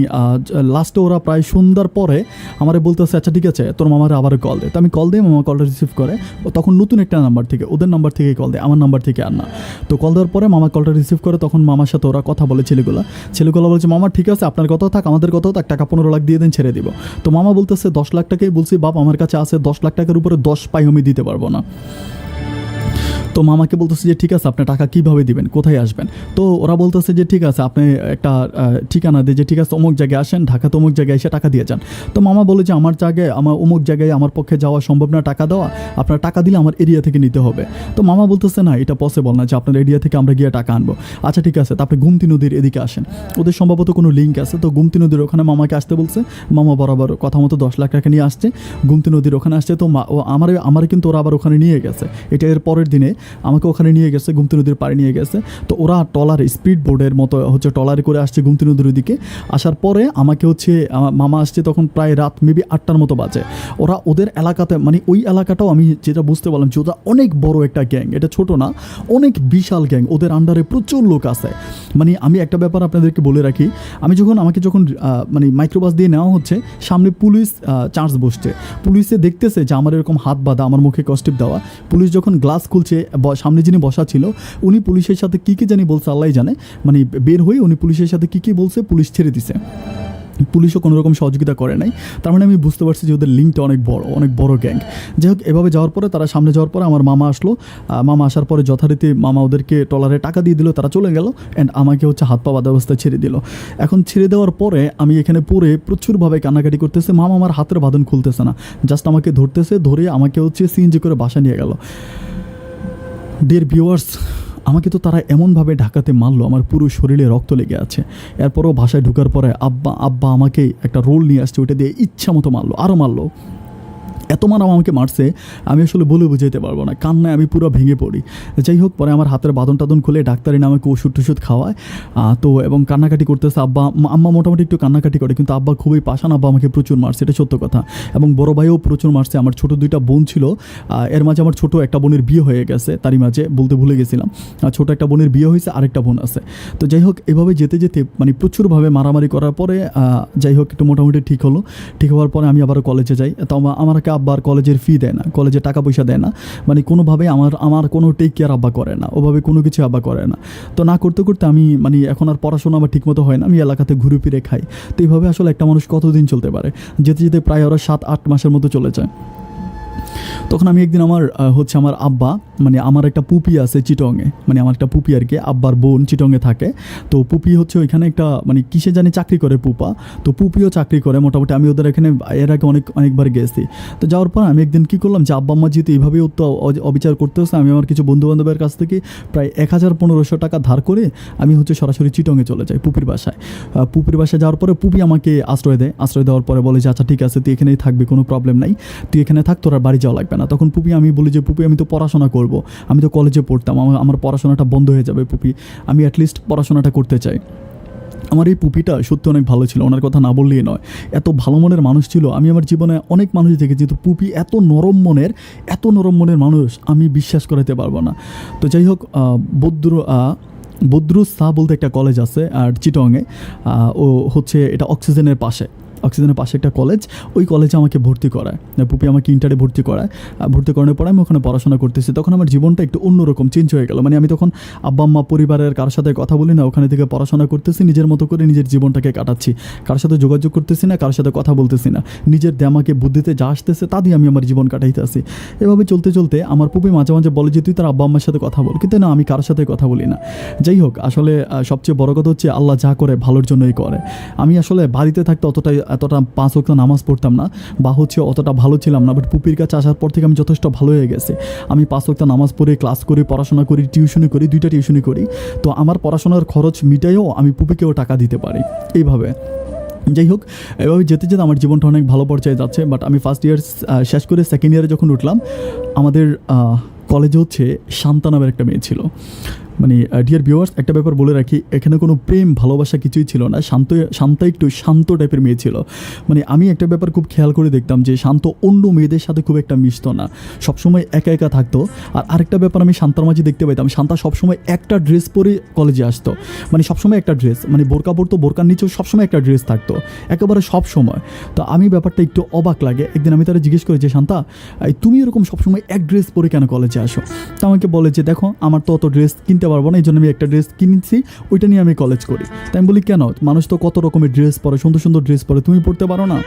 লাস্টে ওরা প্রায় সন্ধ্যার পরে আমারে বলতেছে আচ্ছা ঠিক আছে তোর মামারে আবার কল দেয়। তো আমি কল দিই, মামা কলটা রিসিভ করে, তখন নতুন একটা নাম্বার থেকে, ওদের নাম্বার থেকে কল দেয়, আমার নাম্বার থেকে আর না। তো কল দেওয়ার পরে মামা কলটা রিসিভ করে, তখন মামার সাথে ওরা কথা বলে, ছেলেগুলো বলছে মামা ঠিক আছে আপনার কথাও থাক আমাদের কথাও থাক, টাকা 15 লাখ দিয়ে দেন ছেড়ে দিব। তো মামা বলতেছে 10 লাখ টাকাই বলছি বাপ, আমার কাছে আছে 10 লাখ টাকার উপরে 10 পাই আমি দিতে পারবো না। তো মামাকে বলতেছে যে ঠিক আছে আপনি টাকা কীভাবে দিবেন, কোথায় আসবেন। তো ওরা বলতেছে যে ঠিক আছে আপনি একটা ঠিকানা দিয়ে, যে ঠিক আছে অমুক জায়গায় আসেন, ঢাকাতে অমুক জায়গায় এসে টাকা দিয়ে যান। তো মামা বলে যে আমার জায়গায়, আমার অমুক জায়গায় আমার পক্ষে যাওয়া সম্ভব না, টাকা দেওয়া, আপনার টাকা দিলে আমার এরিয়া থেকে নিতে হবে। তো মামা বলতেছে না এটা পসিবল না যে আপনার এরিয়া থেকে আমরা গিয়ে টাকা আনবো। আচ্ছা ঠিক আছে, তা আপনি গুমতি নদীর এদিকে আসেন, ওদের সম্ভবত কোনো লিঙ্ক আছে। তো গুমতি নদীর ওখানে মামাকে আসতে বলছে, মামা বরাবর কথা মতো 10 লাখ টাকা নিয়ে আসছে, গুমতি নদীর ওখানে আসছে। তো আমার কিন্তু ওরা আবার ওখানে নিয়ে গেছে, এটা এর পরের দিনে আমাকে ওখানে নিয়ে গেছে, গুমতি নদীর পাড়ে নিয়ে গেছে। তো ওরা টলার স্পিড বোর্ডের মতো টলারে করে আসছে গুমতি নদীর দিকে। আসার পরে আমাকে মামা আসছে তখন প্রায় রাত মেবি 8টার মতো বাজে। ওরা ওদের এলাকাতে, মানে ওই এলাকাটাও আমি যেটা বুঝতে পারলাম যে ওটা অনেক বড় একটা গ্যাং, এটা ছোট না, অনেক বিশাল গ্যাং, ওদের আন্ডারে প্রচুর লোক আছে। মানে আমি একটা ব্যাপার আপনাদেরকে বলে রাখি, আমাকে যখন মানে মাইক্রোবাস দিয়ে নেওয়া হচ্ছে, সামনে পুলিশ চার্জ বসছে, পুলিশে দেখতেছে যে আমার এরকম হাত বাঁধা, আমার মুখে কস্টিপ দেওয়া। পুলিশ যখন গ্লাস খুলছে, সামনে যিনি বসা ছিল উনি পুলিশের সাথে কী জানি বলছে আল্লাহ জানে, মানে বের হয়ে উনি পুলিশের সাথে কী বলছে, পুলিশ ছেড়ে দিছে। পুলিশও কোনো রকম সহযোগিতা করে নাই। তার মানে আমি বুঝতে পারছি যে ওদের লিঙ্কটা অনেক বড় গ্যাং। যাই হোক, এভাবে যাওয়ার পরে তারা সামনে যাওয়ার পরে আমার মামা আসলো। মামা আসার পরে যথারীতি মামা ওদেরকে টলারে টাকা দিয়ে দিল, তারা চলে গেল অ্যান্ড আমাকে হাত পা বাঁধা অবস্থায় ছেড়ে দিল। এখন ছেড়ে দেওয়ার পরে আমি এখানে পড়ে প্রচুরভাবে কান্নাকাটি করতেছে, মামা আমার হাতের বাঁধন খুলতেছে না, জাস্ট আমাকে ধরতেছে, ধরে আমাকে সিএনজি করে বাসা নিয়ে গেল। ডিয়ার ভিউয়ার্স, আমাকে তো তারা এমনভাবে ঢাকাতে মারলো, আমার পুরো শরীরে রক্ত লেগে আছে। এরপরও বাসায় ঢোকার পরে আব্বা আমাকে একটা রোল নিয়ে আসছে, ওইটা দিয়ে ইচ্ছা মতো মারলো, আরও মারলো। এত আমাকে মারছে আমি আসলে বলে বুঝাইতে পারবো না, কান্নায় আমি পুরো ভেঙে পড়ি। যাই হোক, পরে আমার হাতের বাঁধন টাদন খুলে ডাক্তারি নামে ওষুধ টষুধ খাওয়ায়। তো এবং কান্নাকাটি করতেছে আম্মা মোটামুটি একটু কান্নাকাটি করে, কিন্তু আব্বা খুবই পাশান, আব্বা আমাকে প্রচুর মারছে, এটা সত্য কথা। এবং বড় ভাইও প্রচুর মারছে। আমার ছোটো 2টা বোন ছিল, এর মাঝে আমার ছোটো একটা বোনের বিয়ে হয়ে গেছে, তারই মাঝে বলতে ভুলে গেছিলাম, ছোটো একটা বোনের বিয়ে হয়েছে, আরেকটা বোন আছে। তো যাই হোক, এভাবে যেতে মানে প্রচুরভাবে মারামারি করার পরে যাই হোক একটু মোটামুটি ঠিক হলো। ঠিক হওয়ার পরে আমি আবার কলেজে যাই। তো আমাকে আব্বা আর কলেজের ফি দেয় না, কলেজে টাকা পয়সা দেয় না, মানে কোনোভাবে আমার কোনো টেক কেয়ার আব্বা করে না, ওভাবে কোনো কিছু আব্বা করে না। তো না করতে করতে আমি মানে এখন আর পড়াশোনা আমার ঠিকমতো হয় না, আমি এলাকাতে ঘুরে ফিরে খাই। তো এইভাবে আসলে একটা মানুষ কতদিন চলতে পারে, যেতে যেতে প্রায় ওরা 7-8 মাসের মতো চলে যায়। তখন আমি একদিন আমার আব্বা, মানে আমার একটা পুপি আছে চিটংয়ে, মানে আমার একটা পুপি আর কি, আব্বার বোন চিটংয়ে থাকে। তো পুপি ওইখানে একটা মানে কিসে জানি চাকরি করে পুপা, তো পুপিও চাকরি করে মোটামুটি। আমি ওদের এখানে এর আগে অনেকবার গেছি। তো যাওয়ার পর আমি একদিন কী করলাম, যে আব্বা আম্মা যেহেতু এইভাবেই তো অবিচার করতে হচ্ছে, আমি আমার কিছু বন্ধুবান্ধবের কাছ থেকে প্রায় 1000-1500 টাকা ধার করে আমি সরাসরি চিটংয়ে চলে যাই পুপির বাসায়। পুপির বাসায় যাওয়ার পরে পুপি আমাকে আশ্রয় দেওয়ার পরে বলে যে আচ্ছা ঠিক আছে তুই এখানেই থাকবি, কোনো প্রবলেম নাই, তুই এখানে থাক, তোর আর বাড়ি যাওয়া লাগবে না। তখন আমি বলি যে পুপি আমি তো পড়াশোনা করব, আমি তো কলেজে পড়তাম, আমার পড়াশোনাটা বন্ধ হয়ে যাবে পুপি, আমি অ্যাটলিস্ট পড়াশোনাটা করতে চাই। আমার এই পুপিটা সত্যি অনেক ভালো ছিল, ওনার কথা না বললেই নয়, এত ভালো মনের মানুষ ছিল। আমি আমার জীবনে অনেক মানুষ দেখেছি, তো পুপি এত নরম মনের মানুষ আমি বিশ্বাস করাতে পারবো না। তো যাই হোক, বদ্রুস শাহ বলতে একটা কলেজ আছে আর চিটংয়ে, ও এটা অক্সিজেনের পাশে একটা কলেজ, ওই কলেজে আমাকে ভর্তি করায় পুপি, আমাকে ইন্টারে ভর্তি করানোর পরে আমি ওখানে পড়াশোনা করতেছি। তখন আমার জীবনটা একটু অন্যরকম চেঞ্জ হয়ে গেল। মানে আমি তখন আব্বা আম্মা পরিবারের কারোর সাথে কথা বলি না, ওখানে থেকে পড়াশোনা করতেছি, নিজের মতো করে নিজের জীবনটাকে কাটাচ্ছি, কারোর সাথে যোগাযোগ করতেছি না, কারোর সাথে কথা বলতেছি না, নিজের দেমাকে বুদ্ধিতে যা আসতেছে তা দিয়ে আমি আমার জীবন কাটাইতে আসি। এভাবে চলতে চলতে আমার পুপি মাঝে মাঝে বলে যে তুই তার আব্বা আম্মার সাথে কথা বল, কিন্তু না, আমি কারোর সাথে কথা বলি না। যাই হোক, আসলে সবচেয়ে বড় কথা হচ্ছে আল্লাহ যা করে ভালোর জন্যই করে। আমি আসলে বাড়িতে থাকতে এতটা 5 ওয়াক্ত নামাজ পড়তাম না, বা অতটা ভালো ছিলাম না, বাট পুপির কাছে আসার পর থেকে আমি যথেষ্ট ভালো হয়ে গেছি। আমি 5 ওয়াক্ত নামাজ পড়ি, ক্লাস করি, পড়াশোনা করি, টিউশনি করি, 2টা টিউশনি করি। তো আমার পড়াশোনার খরচ মিটাইও আমি পুপিকেও টাকা দিতে পারি এইভাবে। যাই হোক, এভাবে যেতে যেতে আমার জীবনটা অনেক ভালো পর্যায়ে যাচ্ছে। বাট আমি ফার্স্ট ইয়ার শেষ করে সেকেন্ড ইয়ারে যখন উঠলাম, আমাদের কলেজে শান্তা নামের একটা মেয়ে ছিল। মানে ডিয়ার ভিউয়ার্স, একটা ব্যাপার বলে রাখি, এখানে কোনো প্রেম ভালোবাসা কিছুই ছিল না। শান্ত একটু শান্ত টাইপের মেয়ে ছিল। মানে আমি একটা ব্যাপার খুব খেয়াল করে দেখতাম যে শান্ত অন্য মেয়েদের সাথে খুব একটা মিশতো না, সবসময় একা একা থাকতো। আর আরেকটা ব্যাপার আমি শান্তার মাঝে দেখতে পাইতাম, শান্তা সবসময় একটা ড্রেস পরে কলেজে আসতো। মানে সবসময় একটা ড্রেস, মানে বোরকা পরতো, বোরকার নিচেও সবসময় একটা ড্রেস থাকতো, একেবারে সব সময়। তো আমি ব্যাপারটা একটু অবাক লাগে। একদিন আমি তারা জিজ্ঞেস করি যে শান্তা, তুমি এরকম সবসময় এক ড্রেস পরে কেন কলেজে আসো? তো আমাকে বলে যে দেখো, আমার তো অত ড্রেস কিনতে পারবো না, এই জন্য আমি একটা ড্রেস কিনেছি, ওইটা নিয়ে আমি কলেজ করি। তাই আমি বলি কেন, মানুষ তো কত রকমের ড্রেস পরে, সুন্দর সুন্দর ড্রেস পরে, তুমি পড়তে পারো না?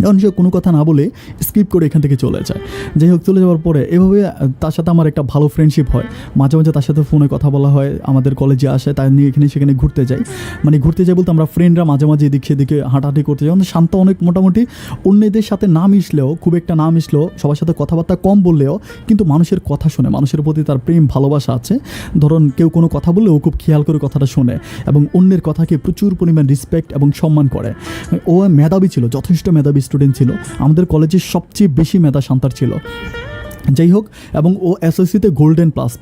তখন সে কোনো কথা না বলে স্কিপ করে এখান থেকে চলে যায়। যাই হোক, চলে যাওয়ার পরে এভাবে তার সাথে আমার একটা ভালো ফ্রেন্ডশিপ হয়। মাঝে মাঝে তার সাথে ফোনে কথা বলা হয়, আমাদের কলেজে আসে, তাই নিয়ে এখানে সেখানে ঘুরতে যাই। মানে ঘুরতে যাই বলতে আমরা ফ্রেন্ডরা মাঝে মাঝে এদিক সেদিকে হাঁটাহাঁটি করতে যাই। শান্ত অনেক মোটামুটি অন্যদের সাথে না মিশলেও, খুব একটা না মিশলেও, সবার সাথে কথাবার্তা কম বললেও কিন্তু মানুষের কথা শুনে, মানুষের প্রতি তার প্রেম ভালোবাসা আছে। ধরুন কেউ কোনো কথা বললে ও খুব খেয়াল করে কথাটা শোনে এবং অন্যের কথাকে প্রচুর পরিমাণ রেসপেক্ট এবং সম্মান করে। ও মেধাবী ছিল, যথেষ্ট মেধাবী স্টুডেন্ট ছিল, আমাদের কলেজের সবচেয়ে বেশি মেধা শান্তার ছিল। যাই হোক, এবং ও এসএসসিতে গোল্ডেন প্লাস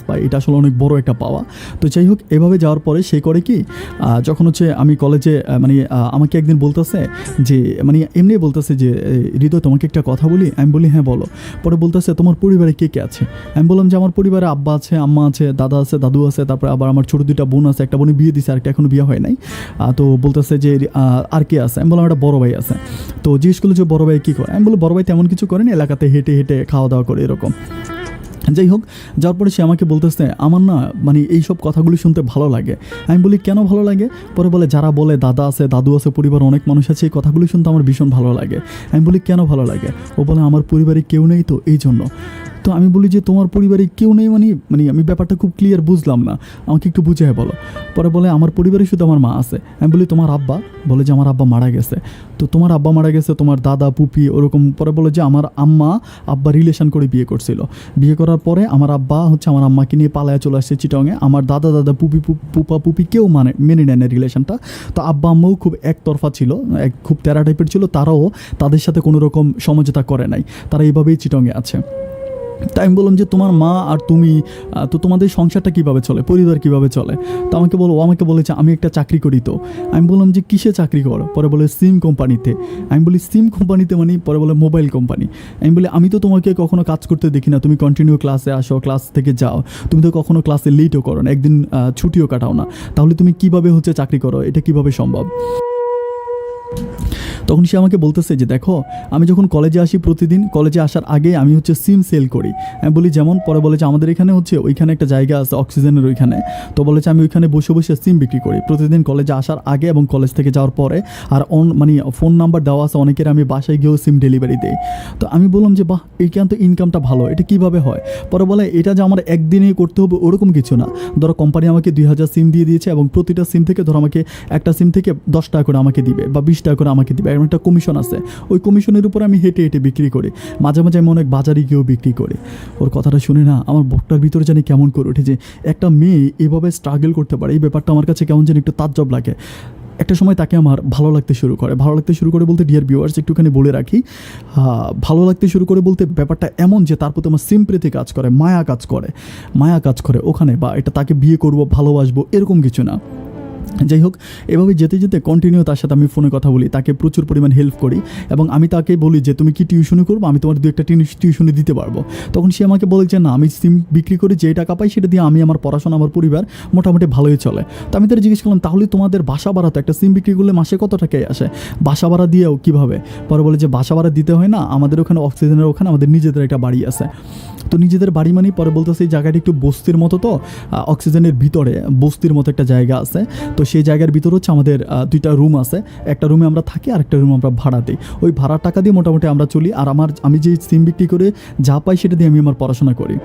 পায়, এটা আসলে অনেক বড় একটা পাওয়া। তো যাই হোক, এভাবে যাওয়ার পরে সে করে কি, যখন হচ্ছে আমি কলেজে মানে আমাকে একদিন বলতেছে যে, মানে এমনি বলতেছে যে হৃদয় তোমাকে একটা কথা বলি। আমি বলি হ্যাঁ বলো। পরে বলতেছে তোমার পরিবারে কে কে আছে? আমি বললাম যে আমার পরিবারে আব্বা আছে, আম্মা আছে, দাদা আছে, দাদু আছে, তারপরে আবার আমার ছোটো দুইটা বোন আছে, একটা বোনে বিয়ে দিছে, আরেকটা এখনো বিয়ে হয় নাই। তো বলতেছে যে আর কে আছে? আমি বললাম একটা বড় ভাই আছে। তো জিজ্ঞেস করলো যে বড় ভাই কী করে? আমি বললাম বড় ভাই তেমন কিছু করেনি, এলাকাতে হেঁটে হেঁটে খাওয়া দাওয়া করে এরকম। যাই হোক, যার পরে সে আমাকে বলতেছে আমার না মানে এইসব কথাগুলি শুনতে ভালো লাগে। আমি বলি কেন ভালো লাগে? পরে বলে যারা বলে দাদা আছে, দাদু আছে, পরিবার অনেক মানুষ আছে, এই কথাগুলি শুনতে আমার ভীষণ ভালো লাগে। আমি বলি কেন ভালো লাগে? ও বলে আমার পরিবারে কেউ নেই তো এই জন্য। তো আমি বলি যে তোমার পরিবারে কেউ নেই মানে মানে আমি ব্যাপারটা খুব ক্লিয়ার বুঝলাম না, আমাকে একটু বুঝিয়ে বলো। পরে বলে আমার পরিবারে শুধু আমার মা আছে। আমি বলি তোমার আব্বা? বলে যে আমার আব্বা মারা গেছে। তো তোমার আব্বা মারা গেছে, তোমার দাদা পুপি ওরকম? পরে বলে যে আমার আম্মা আব্বা রিলেশন করে বিয়ে করছিল, বিয়ে করার পরে আমার আব্বা হচ্ছে আমার আম্মাকে নিয়ে পালায়া চলে আসছে চিটংয়ে। আমার দাদা পুপা পুপি কেউ মেনে নেয় না রিলেশনটা। তো আব্বা আম্মাও খুব একতরফা ছিল, খুব তেরা টাইপের ছিল, তারাও তাদের সাথে কোনো রকম সমঝোতা করে নাই, তারা এইভাবেই চিটংয়ে আছে। তাই আমি বললাম যে তোমার মা আর তুমি, তো তোমাদের সংসারটা কীভাবে চলে, পরিবার কীভাবে চলে? তো আমাকে বলেছে আমি একটা চাকরি করি। তো আমি বললাম যে কিসে চাকরি করো? পরে বলে সিম কোম্পানিতে। আমি বলি সিম কোম্পানিতে মানে? পরে বলে মোবাইল কোম্পানি। আমি বলি আমি তো তোমাকে কখনো কাজ করতে দেখি না, তুমি কন্টিনিউ ক্লাসে আসো, ক্লাস থেকে যাও, তুমি তো কখনো ক্লাসে লেটও করো না, একদিন ছুটিও কাটাও না, তাহলে তুমি কীভাবে হচ্ছে চাকরি করো, এটা কীভাবে সম্ভব? তখন সে আমাকে বলতেছে যে দেখো, আমি যখন কলেজে আসি, প্রতিদিন কলেজে আসার আগে আমি হচ্ছে সিম সেল করি। আমি বলি যেমন? পরে বলে যে আমাদের এখানে হচ্ছে ওইখানে একটা জায়গা আছে অক্সিজেনের ওইখানে, তো বলেছে আমি ওইখানে বসে বসে সিম বিক্রি করি প্রতিদিন কলেজে আসার আগে এবং কলেজ থেকে যাওয়ার পরে। আর মানে ফোন নাম্বার দেওয়া আছে অনেকের, আমি বাসায় গিয়েও সিম ডেলিভারি দিই। তো আমি বললাম যে বাহ, এইখান তো ইনকামটা ভালো, এটা কীভাবে হয়? পরে বলে এটা যে আমার একদিনেই করতে হবে ওরকম কিছু না। ধরো কোম্পানি আমাকে 2000 সিম দিয়ে দিয়েছে এবং প্রতিটা সিম থেকে ধরো আমাকে একটা সিম থেকে 10 টাকা করে আমাকে দিবে বা 20 টাকা করে আমাকে দিবে, এমন একটা কমিশন আছে। ওই কমিশনের উপর আমি হেঁটে হেঁটে বিক্রি করি, মাঝে মাঝে আমি অনেক বাজারে গিয়েও বিক্রি করি। ওর কথাটা শুনে না আমার বুকটার ভিতরে জানি কেমন করে উঠে, যে একটা মেয়ে এভাবে স্ট্রাগল করতে পারে, এই ব্যাপারটা আমার কাছে কেমন যেন একটু তাজ্জব লাগে। একটা সময় তাকে আমার ভালো লাগতে শুরু করে বলতে ডিয়ার ভিউয়ার্স একটুখানি বলে রাখি, ভালো লাগতে শুরু করে বলতে ব্যাপারটা এমন যে তার প্রতি আমার সিম্প্যাথি কাজ করে, মায়া কাজ করে ওখানে, বা এটা তাকে বিয়ে করবো, ভালোবাসবো এরকম কিছু না। যাই হোক, এভাবে যেতে যেতে কন্টিনিউ তার সাথে আমি ফোনে কথা বলি, তাকে প্রচুর পরিমাণ হেল্প করি এবং আমি তাকে বলি যে তুমি কি টিউশনি করবো, আমি তোমার 2-1টা টিউশনি দিতে পারবো। তখন সে আমাকে বলে যে না, আমি সিম বিক্রি করে যে টাকা পাই সেটা দিয়ে আমি আমার পড়াশোনা, আমার পরিবার মোটামুটি ভালোই চলে। তো আমি তারা জিজ্ঞেস করলাম তাহলে তোমাদের বাসা ভাড়া, তো একটা সিম বিক্রি করলে মাসে কত টাকায় আসে, বাসা ভাড়া দিয়েও কীভাবে? পরে বলে যে বাসা ভাড়া দিতে হয় না, আমাদের ওখানে অক্সিজেনের ওখানে আমাদের নিজেদের একটা বাড়ি আছে। তো নিজেদের বাড়ি মানে? পরে বলতেছে এই জায়গাটা একটু বস্তির মতো, তো অক্সিজেনের ভিতরে বস্তির মতো একটা জায়গা আছে, তো সেই জায়গার ভিতর হচ্ছে আমাদের 2টা রুম আছে, একটা রুমে আমরা থাকি আর একটা রুম আমরা ভাড়া দিই, ওই ভাড়ার টাকা দিয়ে মোটামুটি আমরা চলি। আর আমি যে সিম বিক্রি করে যা পাই সেটা দিয়ে আমি আমার পড়াশোনা করি।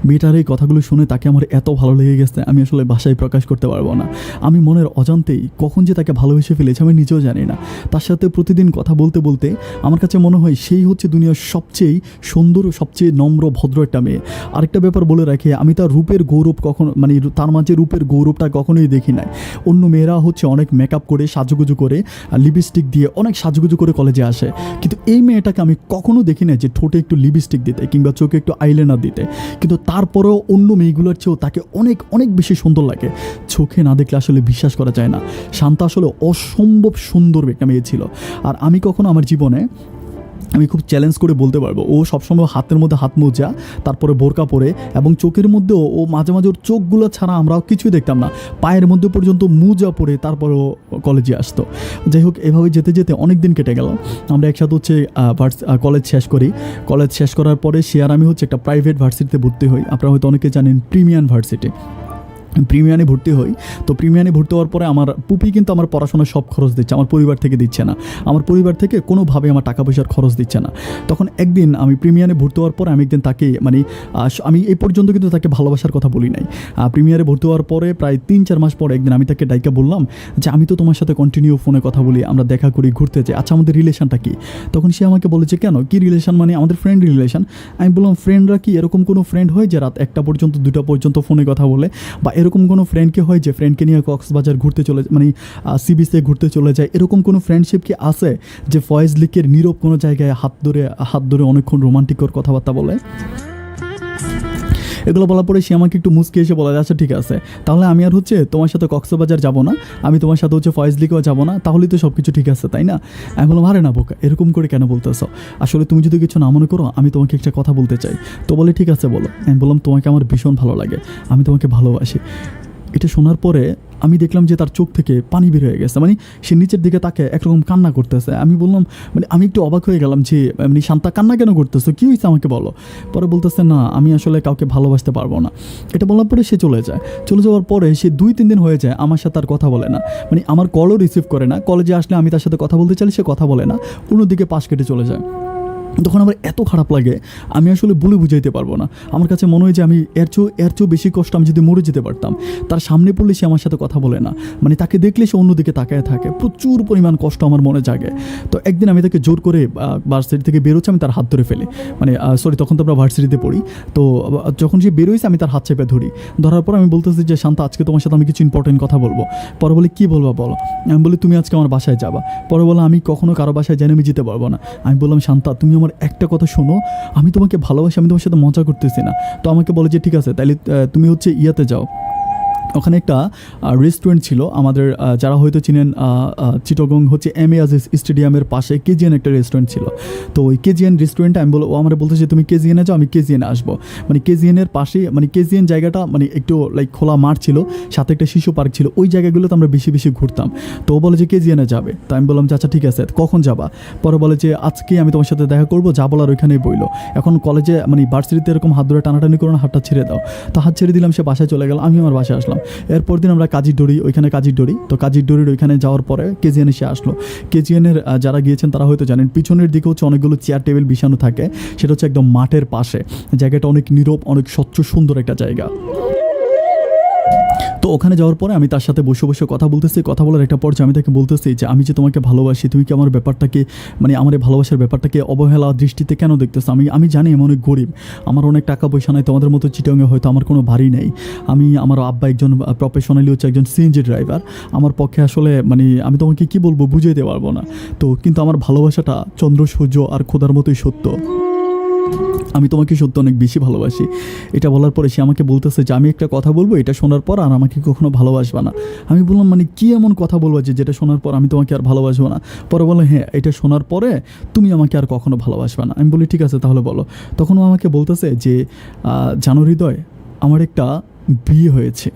মেয়েটার এই কথাগুলো শুনে তাকে আমার এত ভালো লেগে গেছে, আমি আসলে ভাষায় প্রকাশ করতে পারবো না। আমি মনের অজান্তেই কখন যে তাকে ভালোবেসে ফেলেছি আমি নিজেও জানি না। তার সাথে প্রতিদিন কথা বলতে বলতে আমার কাছে মনে হয় সেই হচ্ছে দুনিয়ার সবচেয়ে সুন্দর, সবচেয়ে নম্র, ভদ্র একটা মেয়ে। আরেকটা ব্যাপার বলে রাখি, আমি তার রূপের গৌরব কখনো, মানে তার মাঝে রূপের গৌরবটা কখনোই দেখি নাই। অন্য মেয়েরা হচ্ছে অনেক মেকআপ করে, সাজুগুজু করে, লিপস্টিক দিয়ে অনেক সাজুগুজু করে কলেজে আসে, কিন্তু এই মেয়েটাকে আমি কখনো দেখি না যে ঠোঁটে একটু লিপস্টিক দিতে কিংবা চোখে একটু আইলাইনার দিতে। কিন্তু তারপরেও অন্য মেয়েগুলোর চেয়েও তাকে অনেক অনেক বেশি সুন্দর লাগে। চোখে না দেখলে আসলে বিশ্বাস করা যায় না। শান্তা আসলে অসম্ভব সুন্দর একটা মেয়ে ছিল। আর আমি কখনো আমার জীবনে আমি খুব চ্যালেঞ্জ করে বলতে পারবো, ও সবসময় হাতের মধ্যে হাত মোজা, তারপরে বোরকা পরে, এবং চোখের মধ্যেও ও মাঝে মাঝে ওর চোখগুলো ছাড়া আমরাও কিছুই দেখতাম না, পায়ের মধ্যে পর্যন্ত মোজা পরে তারপরে ও কলেজে আসতো। যাই হোক, এভাবে যেতে যেতে অনেক দিন কেটে গেল। আমরা একসাথে হচ্ছে কলেজ শেষ করি। কলেজ শেষ করার পরে সে আর আমি হচ্ছে একটা প্রাইভেট ভার্সিটিতে ভর্তি হই। আপনারা হয়তো অনেকে জানেন প্রিমিয়াম ভার্সিটি। প্রিমিয়ানে ভর্তি হই। তো প্রিমিয়ানে ভর্তি হওয়ার পরে আমার পুপি কিন্তু আমার পড়াশোনার সব খরচ দিচ্ছে, আমার পরিবার থেকে দিচ্ছে না। আমার পরিবার থেকে কোনোভাবে আমার টাকা পয়সার খরচ দিচ্ছে না। তখন একদিন আমি প্রিমিয়ারে ভর্তি হওয়ার পরে আমি একদিন তাকে আমি এই পর্যন্ত কিন্তু তাকে ভালোবাসার কথা বলি নাই। প্রিমিয়ারে ভর্তি হওয়ার পরে প্রায় 3-4 মাস পরে একদিন আমি তাকে ডাইকা বললাম যে আমি তো তোমার সাথে কন্টিনিউ ফোনে কথা বলি, আমরা দেখা করি, ঘুরতে যাই, আচ্ছা আমাদের রিলেশনটা কী? তখন সে আমাকে বলেছে কেন, কী রিলেশন? মানে আমাদের ফ্রেন্ড রিলেশন। আমি বললাম ফ্রেন্ডরা কি এরকম কোনো ফ্রেন্ড হয় যে রাত 1টা পর্যন্ত 2টা পর্যন্ত ফোনে কথা বলে? বা এরকম কোনো ফ্রেন্ডকে হয় যে ফ্রেন্ডকে নিয়ে কক্সবাজার ঘুরতে চলে, মানে সি বিচে ঘুরতে চলে যায়? এরকম কোনো ফ্রেন্ডশিপ কি আছে যে ফয়েজ লিকের নীরব কোনো জায়গায় হাত ধরে অনেকক্ষণ রোমান্টিক কথাবার্তা বলে? এগুলো বলার পরে সে আমাকে একটু মুচকে এসে বলা, আচ্ছা ঠিক আছে, তাহলে আমি আর হচ্ছে তোমার সাথে কক্সবাজার যাব না, আমি তোমার সাথে হচ্ছে ফয়েজ লিকেও যাব না, তাহলেই তো সব কিছু ঠিক আছে, তাই না? আমি বললাম আরে না বোকা, এরকম করে কেন বলতেছো? আসলে তুমি যদি কিছু না মনে করো, আমি তোমাকে একটা কথা বলতে চাই। তো বলে ঠিক আছে বলো। আমি বললাম তোমাকে আমার ভীষণ ভালো লাগে, আমি তোমাকে ভালোবাসি। এটা শোনার পরে আমি দেখলাম যে তার চোখ থেকে পানি বের হয়ে গেছে, মানে সে নিচের দিকে তাকে একরকম কান্না করতেছে। আমি বললাম, মানে আমি একটু অবাক হয়ে গেলাম যে মানে শান্তা কান্না কেন করতেছো, কী হয়েছে আমাকে বলো। পরে বলতেছে না আমি আসলে কাউকে ভালোবাসতে পারবো না। এটা বলার পরে সে চলে যায়। চলে যাওয়ার পরে সে 2-3 দিন হয়ে যায় আমার সাথে আর কথা বলে না, মানে আমার কলও রিসিভ করে না। কলেজে আসলে আমি তার সাথে কথা বলতে চাইলে সে কথা বলে না, অন্যদিকে পাশ কেটে চলে যায়। তখন আমার এত খারাপ লাগে, আমি আসলে বলে বুঝাইতে পারবো না। আমার কাছে মনে হয় যে আমি এর চেয়েও বেশি কষ্ট আমি যদি মরে যেতে পারতাম। তার সামনে পড়লে সে আমার সাথে কথা বলে না, মানে তাকে দেখলে সে অন্যদিকে তাকায় থাকে। প্রচুর পরিমাণ কষ্ট আমার মনে জাগে। তো একদিন আমি তাকে জোর করে ভার্সিটি থেকে বেরোচ্ছে, আমি তার হাত ধরে ফেলি, মানে তখন তো আমরা ভার্সিটিতে পড়ি। তো যখন সে বেরোইছে আমি তার হাত চেপে ধরি। ধরার পর আমি বলতেছি যে শান্তা, আজকে তোমার সাথে আমি কিছু ইম্পর্টেন্ট কথা বলবো। পরে বলে কী বলবা বলো। আমি বলি তুমি আজকে আমার বাসায় যাবা। পরে বলো আমি কখনো কারো বাসায় জানি আমি যেতে পারবো না। আমি বললাম শান্তা, তুমি আমার একটা কথা শোনো, আমি তোমাকে ভালোবাসি, আমি তোমার সাথে মজা করতেছি না। তো আমাকে বলে যে ঠিক আছে, তাইলে তুমি হচ্ছে ইয়াতে যাও। ওখানে একটা রেস্টুরেন্ট ছিল আমাদের, যারা হয়তো চিনেন, চিটাগং হচ্ছে এম এ আজিজ স্টেডিয়ামের পাশে কেজিএন একটা রেস্টুরেন্ট ছিল। তো ওই কেজিএন রেস্টুরেন্টে আমি ও আমার বলতেছে তুমি কেজিএনে যাও, আমি কেজিএনে আসবো। মানে কেজিএনের পাশে, মানে কেজিএন জায়গাটা মানে একটু লাইক খোলা মাঠ ছিল, সাথে একটা শিশু পার্ক ছিল, ওই জায়গাগুলোতে আমরা বেশি বেশি ঘুরতাম। তো ও বলে যে কেজিএনে যাবে। তো আমি বললাম যে আচ্ছা ঠিক আছে, কখন যাবা? পরে বলে যে আজকে আমি তোমার সাথে দেখা করবো, যা বলার ওইখানেই বইলো। এখন কলেজে মানে ভার্সিটিতে এরকম হাত ধরে টানাটানি করো না, হাতটা ছেড়ে দাও। তো হাত ছেড়ে দিলাম, সে বাসায় চলে গেল, আমি আমার বাসায় আসলাম। এরপর দিন আমরা কাজীর ডোরি, ওইখানে কাজীর ডোরি, তো কাজীর ডোরির ওইখানে যাওয়ার পরে কেজিএন এসে আসলো। কেজিএনের যারা গিয়েছেন তারা হয়তো জানেন, পিছনের দিকে হচ্ছে অনেকগুলো চেয়ার টেবিল বিছানো থাকে, সেটা হচ্ছে একদম মাঠের পাশে। জায়গাটা অনেক নীরব, অনেক স্বচ্ছ সুন্দর একটা জায়গা। তো ওখানে যাওয়ার পরে আমি তার সাথে বসে বসে কথা বলতেছি। কথা বলার একটা পর্যায়ে আমি তাকে বলতেছি যে আমি যে তোমাকে ভালোবাসি, তুমি কি আমার ব্যাপারটাকে, মানে আমার এই ভালোবাসার ব্যাপারটাকে অবহেলা দৃষ্টিতে কেন দেখতেছো? আমি জানি আমি অনেক গরিব, আমার অনেক টাকা পয়সা নাই, তোমাদের মতো চিটাঙে হয়তো আমার কোনো বাড়ি নেই। আমার আব্বা একজন প্রফেশনালি হচ্ছে একজন সিএনজি ড্রাইভার। আমার পক্ষে আসলে মানে আমি তোমাকে কী বলবো, বুঝাইতে পারবো না। তো কিন্তু আমার ভালোবাসাটা চন্দ্র সূর্য আর খোদার মতোই সত্য। আমি তোমাকে সত্যি অনেক বেশি ভালোবাসি। এটা বলার পরে সে আমাকে বলতেছে যে আমি একটা কথা বলবো, এটা শোনার পর আর আমাকে কখনো ভালোবাসবা না। আমি বললাম মানে কী এমন কথা বলবো যে যেটা শোনার পর আমি তোমাকে আর ভালোবাসবো না? পরে বলে হ্যাঁ, এটা শোনার পরে তুমি আমাকে আর কখনো ভালোবাসবা না। আমি বলি ঠিক আছে তাহলে বলো। তখন ও আমাকে বলতেছে যে জানো হৃদয়, আমার একটা বিয়ে হয়েছে।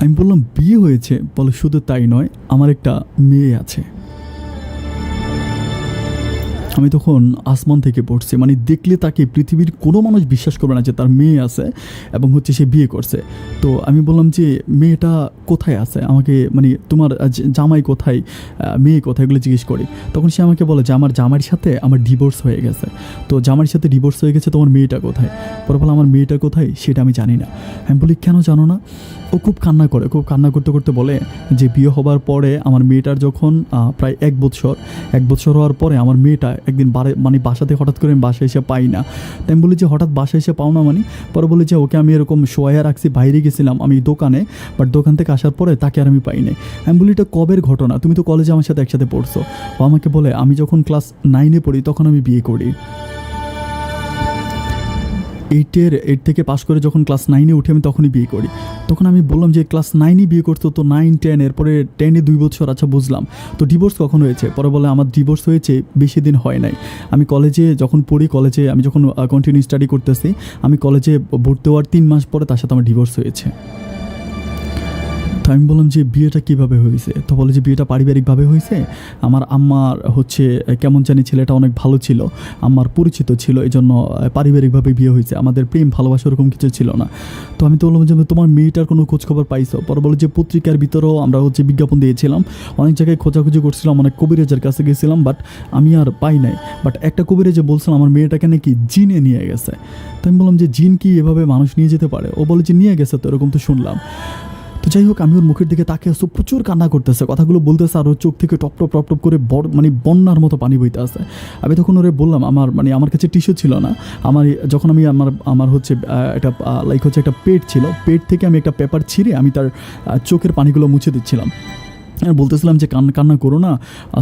আমি বললাম বিয়ে হয়েছে? বলে শুধু তাই নয়, আমার একটা মেয়ে আছে। আমি তখন আসমান থেকে পড়ছি, মানে দেখলে তাকে পৃথিবীর কোনো মানুষ বিশ্বাস করবে না যে তার মেয়ে আছে এবং হচ্ছে সে বিয়ে করছে। তো আমি বললাম যে মেয়েটা কোথায় আছে, আমাকে মানে তোমার জামাই কোথায়, মেয়ে কোথায়, এগুলো জিজ্ঞেস করি। তখন সে আমাকে বলে যে আমার জামাইয়ের সাথে আমার ডিভোর্স হয়ে গেছে। তো জামাইয়ের সাথে ডিভোর্স হয়ে গেছে, তোমার মেয়েটা কোথায়? পরে বলে আমার মেয়েটা কোথায় সেটা আমি জানি না। আমি বলি কেন জানো না? ও খুব কান্না করে, খুব কান্না করতে করতে বলে যে বিয়ে হবার পরে আমার মেয়েটার যখন প্রায় 1 বছর হওয়ার পরে আমার মেয়েটা একদিন মানে বাসাতে হঠাৎ করে আমি বাসায় এসে পাই না। তাই আমি বলি যে হঠাৎ বাসায় এসে পাও না মানে? পরে বলি যে ওকে আমি এরকম শোয়া রাখছি, বাইরে গেছিলাম আমি দোকানে, বাট দোকান থেকে আসার পরে তাকে আর আমি পাই নাই। আমি বলি এটা কবের ঘটনা? তুমি তো কলেজে আমার সাথে একসাথে পড়ছো। ও আমাকে বলে আমি যখন ক্লাস 9-এ পড়ি তখন আমি বিয়ে করি। 8 থেকে পাশ করে যখন ক্লাস 9-এ উঠে আমি তখনই বিয়ে করি। তখন আমি বললাম যে ক্লাস 9-ই বিয়ে করতো, তো 9, 10 এরপরে 10-এ 2 বছর, আচ্ছা বুঝলাম, তো ডিভোর্স কখন হয়েছে? পরে বলে আমার ডিভোর্স হয়েছে বেশি দিন হয় নাই। আমি কলেজে যখন পড়ি, কলেজে আমি যখন কন্টিনিউ স্টাডি করতেছি, আমি কলেজে ভর্তি হওয়ার 3 মাস পরে তার সাথে আমার ডিভোর্স হয়েছে। তো আমি বললাম যে বিয়েটা কীভাবে হয়েছে? তো বলে যে বিয়েটা পারিবারিকভাবে হয়েছে। আমার আম্মার হচ্ছে কেমন জানি ছেলেটা অনেক ভালো ছিল, আমার পরিচিত ছিল, এই জন্য পারিবারিকভাবে বিয়ে হয়েছে, আমাদের প্রেম ভালোবাসা ওরকম কিছু ছিল না। তো আমি তো বললাম যে তোমার মেয়েটার কোনো খোঁজখবর পাইছো? পরে বলে যে পত্রিকার ভিতরেও আমরা হচ্ছে বিজ্ঞাপন দিয়েছিলাম, অনেক জায়গায় খোঁজাখুঁজি করছিলাম, অনেক কবিরাজের কাছে গেছিলাম, বাট আমি আর পাই নাই। বাট একটা কবিরাজে বলছিলাম আমার মেয়েটাকে নাকি জিনে নিয়ে গেছে। তো আমি বললাম যে জিন কি এভাবে মানুষ নিয়ে যেতে পারে? ও বলে যে নিয়ে গেছে, তো এরকম তো শুনলাম। তো যাই হোক, আমি ওর মুখের দিকে তাকিয়ে আসতে, প্রচুর কান্না করতেছে, কথাগুলো বলতেছে, আর ওর চোখ থেকে টপ টপ টপ টপ করে মানে বন্যার মতো পানি বইতে আসে। আমি তখন ওরে বললাম, আমার কাছে টিস্যু ছিল না, যখন আমি আমার হচ্ছে একটা লাইক হচ্ছে একটা পেট ছিল, পেট থেকে আমি একটা পেপার ছিঁড়ে আমি তার চোখের পানিগুলো মুছে দিচ্ছিলাম। বলতেছিলাম যে কান্না করো না,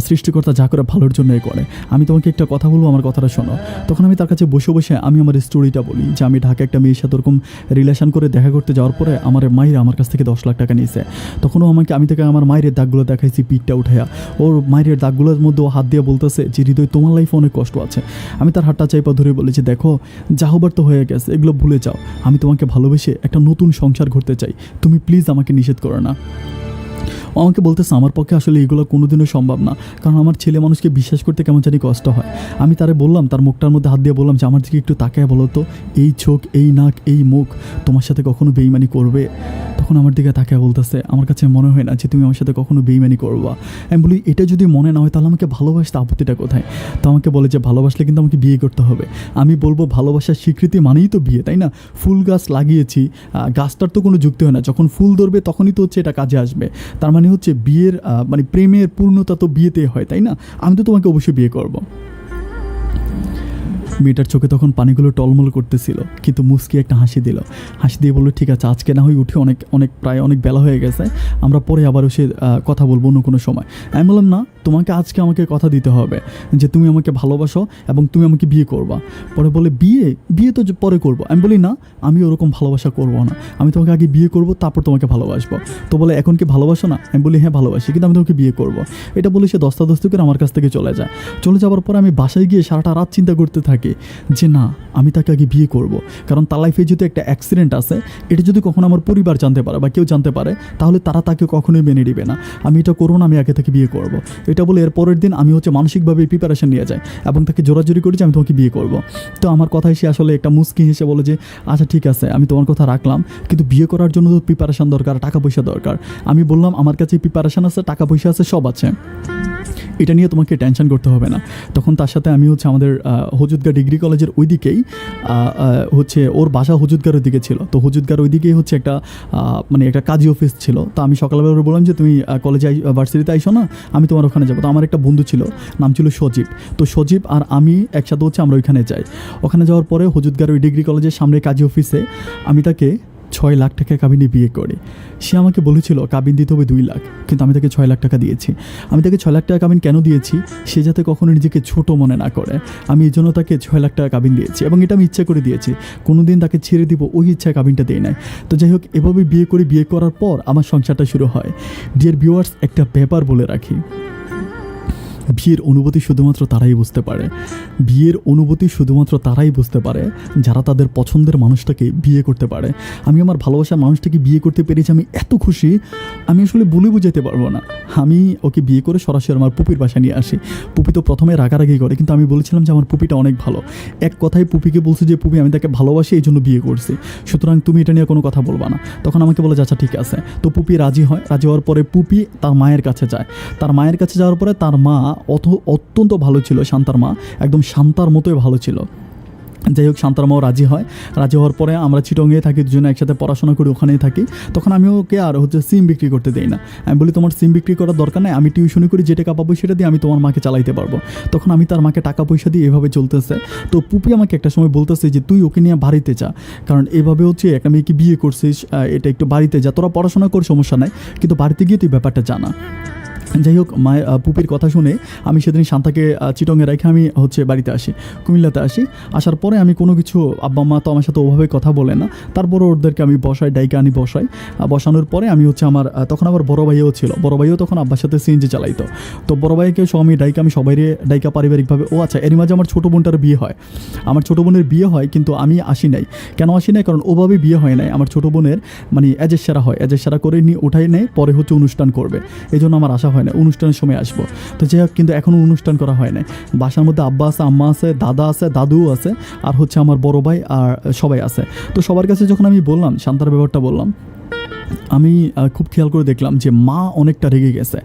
সৃষ্টিকর্তা যা করে ভালোর জন্যই করে। আমি তোমাকে একটা কথা বলবো, আমার কথাটা শোনো। তখন আমি তার কাছে বসে বসে আমি আমার স্টোরিটা বলি যে আমি ঢাকা একটা মেয়ের সাথে ওরকম রিলেশন করে দেখা করতে যাওয়ার পরে আমার মায়ের আমার কাছ থেকে 10 লাখ টাকা নিয়েছে। তখনও আমি থেকে আমার মায়ের দাগগুলো দেখাইছি, পিঠটা উঠাইয়া। ওর মায়ের দাগগুলোর মধ্যে ও হাত দিয়ে বলতেছে যে হৃদয়, তোমার লাইফে অনেক কষ্ট আছে। আমি তার হাতটা চাইপা ধরে বলি যে দেখো, যা হবার তো হয়ে গেছে, এগুলো ভুলে যাও। আমি তোমাকে ভালোবেসে একটা নতুন সংসার করতে চাই, তুমি প্লিজ আমাকে নিষেধ করো না। আমাকে বলতেছে আমার পক্ষে আসলে এগুলো কোনোদিনও সম্ভব না, কারণ আমার ছেলে মানুষকে বিশ্বাস করতে কেমন জানি কষ্ট হয়। আমি তারে বললাম, তার মুখটার মধ্যে হাত দিয়ে বললাম যে আমার দিকে একটু তাকায় বলো তো, এই চোখ, এই নাক, এই মুখ তোমার সাথে কখনো বেইমানি করবে? তখন আমার দিকে তাকায় বলতেছে আমার কাছে মনে হয় না যে তুমি আমার সাথে কখনো বেইমানি করবা। আমি বলি এটা যদি মনে না হয় তাহলে আমাকে ভালোবাসতে আপত্তিটা কোথায়? তো আমাকে বলে যে ভালোবাসলে কিন্তু আমাকে বিয়ে করতে হবে। আমি বলবো ভালোবাসার স্বীকৃতি মানেই তো বিয়ে, তাই না? ফুল গাছ লাগিয়েছি, গাছটার তো কোনো যুক্তি হয় না, যখন ফুল ধরবে তখনই তো হচ্ছে এটা কাজে আসবে। তার মানে হচ্ছে বিয়ের মানে প্রেমের পূর্ণতা তো বিয়েতে হয়, তাই না? আমি তো তোমাকে অবশ্যই বিয়ে করব। মেয়েটার চোখে তখন পানিগুলো টলমল করতেছিল, কিন্তু মুস্কি একটা হাসি দিল, হাসি দিয়ে বললো ঠিক আছে, আজকে না হয় উঠে প্রায় অনেক বেলা হয়ে গেছে, আমরা পরে আবার এসে কথা বলবো অন্য কোনো সময়। আমি বললাম না, তোমাকে আজকে আমাকে কথা দিতে হবে যে তুমি আমাকে ভালোবাসো এবং তুমি আমাকে বিয়ে করবা। পরে বলে বিয়ে তো পরে করবো। আমি বলি না, আমি ওরকম ভালোবাসা করবো না, আমি তোমাকে আগে বিয়ে করবো, তারপর তোমাকে ভালোবাসবো। তো বলে এখন কি ভালোবাসো না? আমি বলি হ্যাঁ ভালোবাসি, কিন্তু আমি তোমাকে বিয়ে করবো। এটা বলে সে দস্তাদস্তি করে আমার কাছ থেকে চলে যায়। চলে যাওয়ার পরে আমি বাসায় গিয়ে সারাটা রাত চিন্তা করতে থাকি যে না, আমি তাকে আগে বিয়ে করব, কারণ তার লাইফে যদি একটা অ্যাক্সিডেন্ট আছে, এটা যদি কখনো আমার পরিবার জানতে পারে বা কেউ জানতে পারে, তাহলে তারা তাকে কখনোই মেনে নেবে না। আমি এটা করবো না, আমি আগে তাকে বিয়ে করব। এটা বলে এর পরের দিন আমি হচ্ছে মানসিকভাবে প্রিপারেশন নিয়ে যাই এবং তাকে জোরাজোরি করি যে আমি তোমাকে বিয়ে করব। তো আমার কথা এসে আসলে একটা মুস্কি হেসে বলে যে আচ্ছা ঠিক আছে, আমি তোমার কথা রাখলাম, কিন্তু বিয়ে করার জন্য তো প্রিপারেশন দরকার, টাকা পয়সা দরকার। আমি বললাম আমার কাছে প্রিপারেশন আছে, টাকা পয়সা আছে, সব আছে, এটা নিয়ে তোমাকে টেনশন করতে হবে না। তখন তার সাথে আমি হচ্ছে আমাদের হজুদগাঁ ডিগ্রি কলেজের ওইদিকেই হচ্ছে ওর বাসা হজুদগাঁর দিকে ছিল, তো হজুদগাঁর ওইদিকেই হচ্ছে একটা মানে একটা কাজী অফিস ছিল। তো আমি সকালবেলা বললাম যে তুমি কলেজে ভার্সিটিতে আইসো না, আমি তোমার ওখানে যাবো। তো আমার একটা বন্ধু ছিল, নাম ছিল সজীব। তো সজীব আর আমি একসাথে হচ্ছে আমরা ওইখানে যাই। ওখানে যাওয়ার পরে হজুদগাঁর ওই ডিগ্রি কলেজের সামনে কাজী অফিসে আমি তাকে 6 লাখ টাকা কাবিনে বিয়ে করে। সে আমাকে বলেছিল কাবিন দিতে হবে 2 লাখ, কিন্তু আমি তাকে 6 লাখ টাকা দিয়েছি। আমি তাকে 6 লাখ টাকা কাবিন কেন দিয়েছি? সে যাতে কখনো নিজেকে ছোট মনে না করে, আমি এই জন্য তাকে 6 লাখ টাকা কাবিন দিয়েছি, এবং এটা আমি ইচ্ছা করে দিয়েছি। কোনো দিন তাকে ছেড়ে দিব ওই ইচ্ছায় কাবিনটা দেয় নাই। তো যাই হোক, এভাবে বিয়ে করার পর আমার সংসারটা শুরু হয়। ডিয়ার ভিউয়ার্স, একটা ব্যাপার বলে রাখি, বিয়ের অনুভূতি শুধুমাত্র তারাই বুঝতে পারে, বিয়ের অনুভূতি শুধুমাত্র তারাই বুঝতে পারে যারা তাদের পছন্দের মানুষটাকে বিয়ে করতে পারে। আমি আমার ভালোবাসার মানুষটাকে বিয়ে করতে পেরেছি, আমি এত খুশি, আমি আসলে বলে বুঝাতে পারবো না। আমি ওকে বিয়ে করে সরাসরি আমার পুপির বাসা নিয়ে আসি। পুপি তো প্রথমে রাগারাগি করে, কিন্তু আমি বলেছিলাম যে আমার পুপিটা অনেক ভালো। এক কথায় পুপিকে বলছি যে পুপি, আমি তাকে ভালোবাসি, এই জন্য বিয়ে করছি, সুতরাং তুমি এটা নিয়ে কোনো কথা বলবা না। তখন আমাকে বলে আচ্ছা ঠিক আছে। তো পুপি রাজি হয়। রাজি হওয়ার পরে পুপি তার মায়ের কাছে যায়। তার মায়ের কাছে যাওয়ার পরে তার মা অত্যন্ত ভালো ছিল, শান্তার মা একদম শান্তার মতোই ভালো ছিল। যাই হোক শান্তারামাও রাজি হয়। রাজি হওয়ার পরে আমরা চিটংয়ে থাকি, দুজনে একসাথে পড়াশোনা করি, ওখানেই থাকি। তখন আমি ওকে আর সিম বিক্রি করতে দেই না। আমি বলি তোমার সিম বিক্রি করার দরকার নেই, আমি টিউশনি করি, যে টাকা পাবো সেটা দিয়ে আমি তোমার মাকে চালাইতে পারবো। তখন আমি তার মাকে টাকা পয়সা দিয়ে এভাবে চলতেছে। তো পুপি আমাকে একটা সময় বলতেছে যে তুই ওকে নিয়ে বাড়িতে যা, কারণ এভাবে একটা মেয়েকে বিয়ে করছিস, এটা একটু বাড়িতে যা, তোরা পড়াশোনা কর সমস্যা নাই, কিন্তু বাড়িতে গিয়ে তুই ব্যাপারটা জানা। যাই হোক, মায়ের পুপির কথা শুনে আমি সেদিন শান্তাকে চিটংয়ে রেখে আমি বাড়িতে আসি, কুমিল্লাতে আসি। আসার পরে আমি কোনো কিছু, আব্বা মা তো আমার সাথে ওভাবে কথা বলে না, তারপরে ওদেরকে আমি বসাই, ডাইকে আনি বসাই। বসানোর পরে আমি আমার তখন আবার বড় ভাইও ছিল, বড় ভাইও তখন আব্বার সাথে সিএনজি চালাইতো। তো বড় ভাইকে আমি আমি সবাই ডাইকা পারিবারিকভাবে। ও আচ্ছা, এর মাঝে আমার ছোটো বোনটার বিয়ে হয়, আমার ছোটো বোনের বিয়ে হয়, কিন্তু আমি আসি নাই। কেন আসি নাই? কারণ ওভাবে বিয়ে হয় নাই, আমার ছোটো বোনের এজের সেরা হয়, এজের সেরা করে নিয়ে উঠাই নেয়, পরে অনুষ্ঠান করবে, এই জন্য আমার আসা হয় না, অনুষ্ঠানের সময় আসবো। তো যাই হোক, কিন্তু এখনও অনুষ্ঠান করা হয় না। বাসার মধ্যে আব্বা আছে, আম্মা আছে, দাদা আছে, দাদুও আছে, আর আমার বড় ভাই আর সবাই আছে। তো সবার কাছে যখন আমি বললাম, শান্তার ব্যাপারটা বললাম, আমি খুব খেয়াল করে দেখলাম যে মা অনেকটা রেগে গেছে।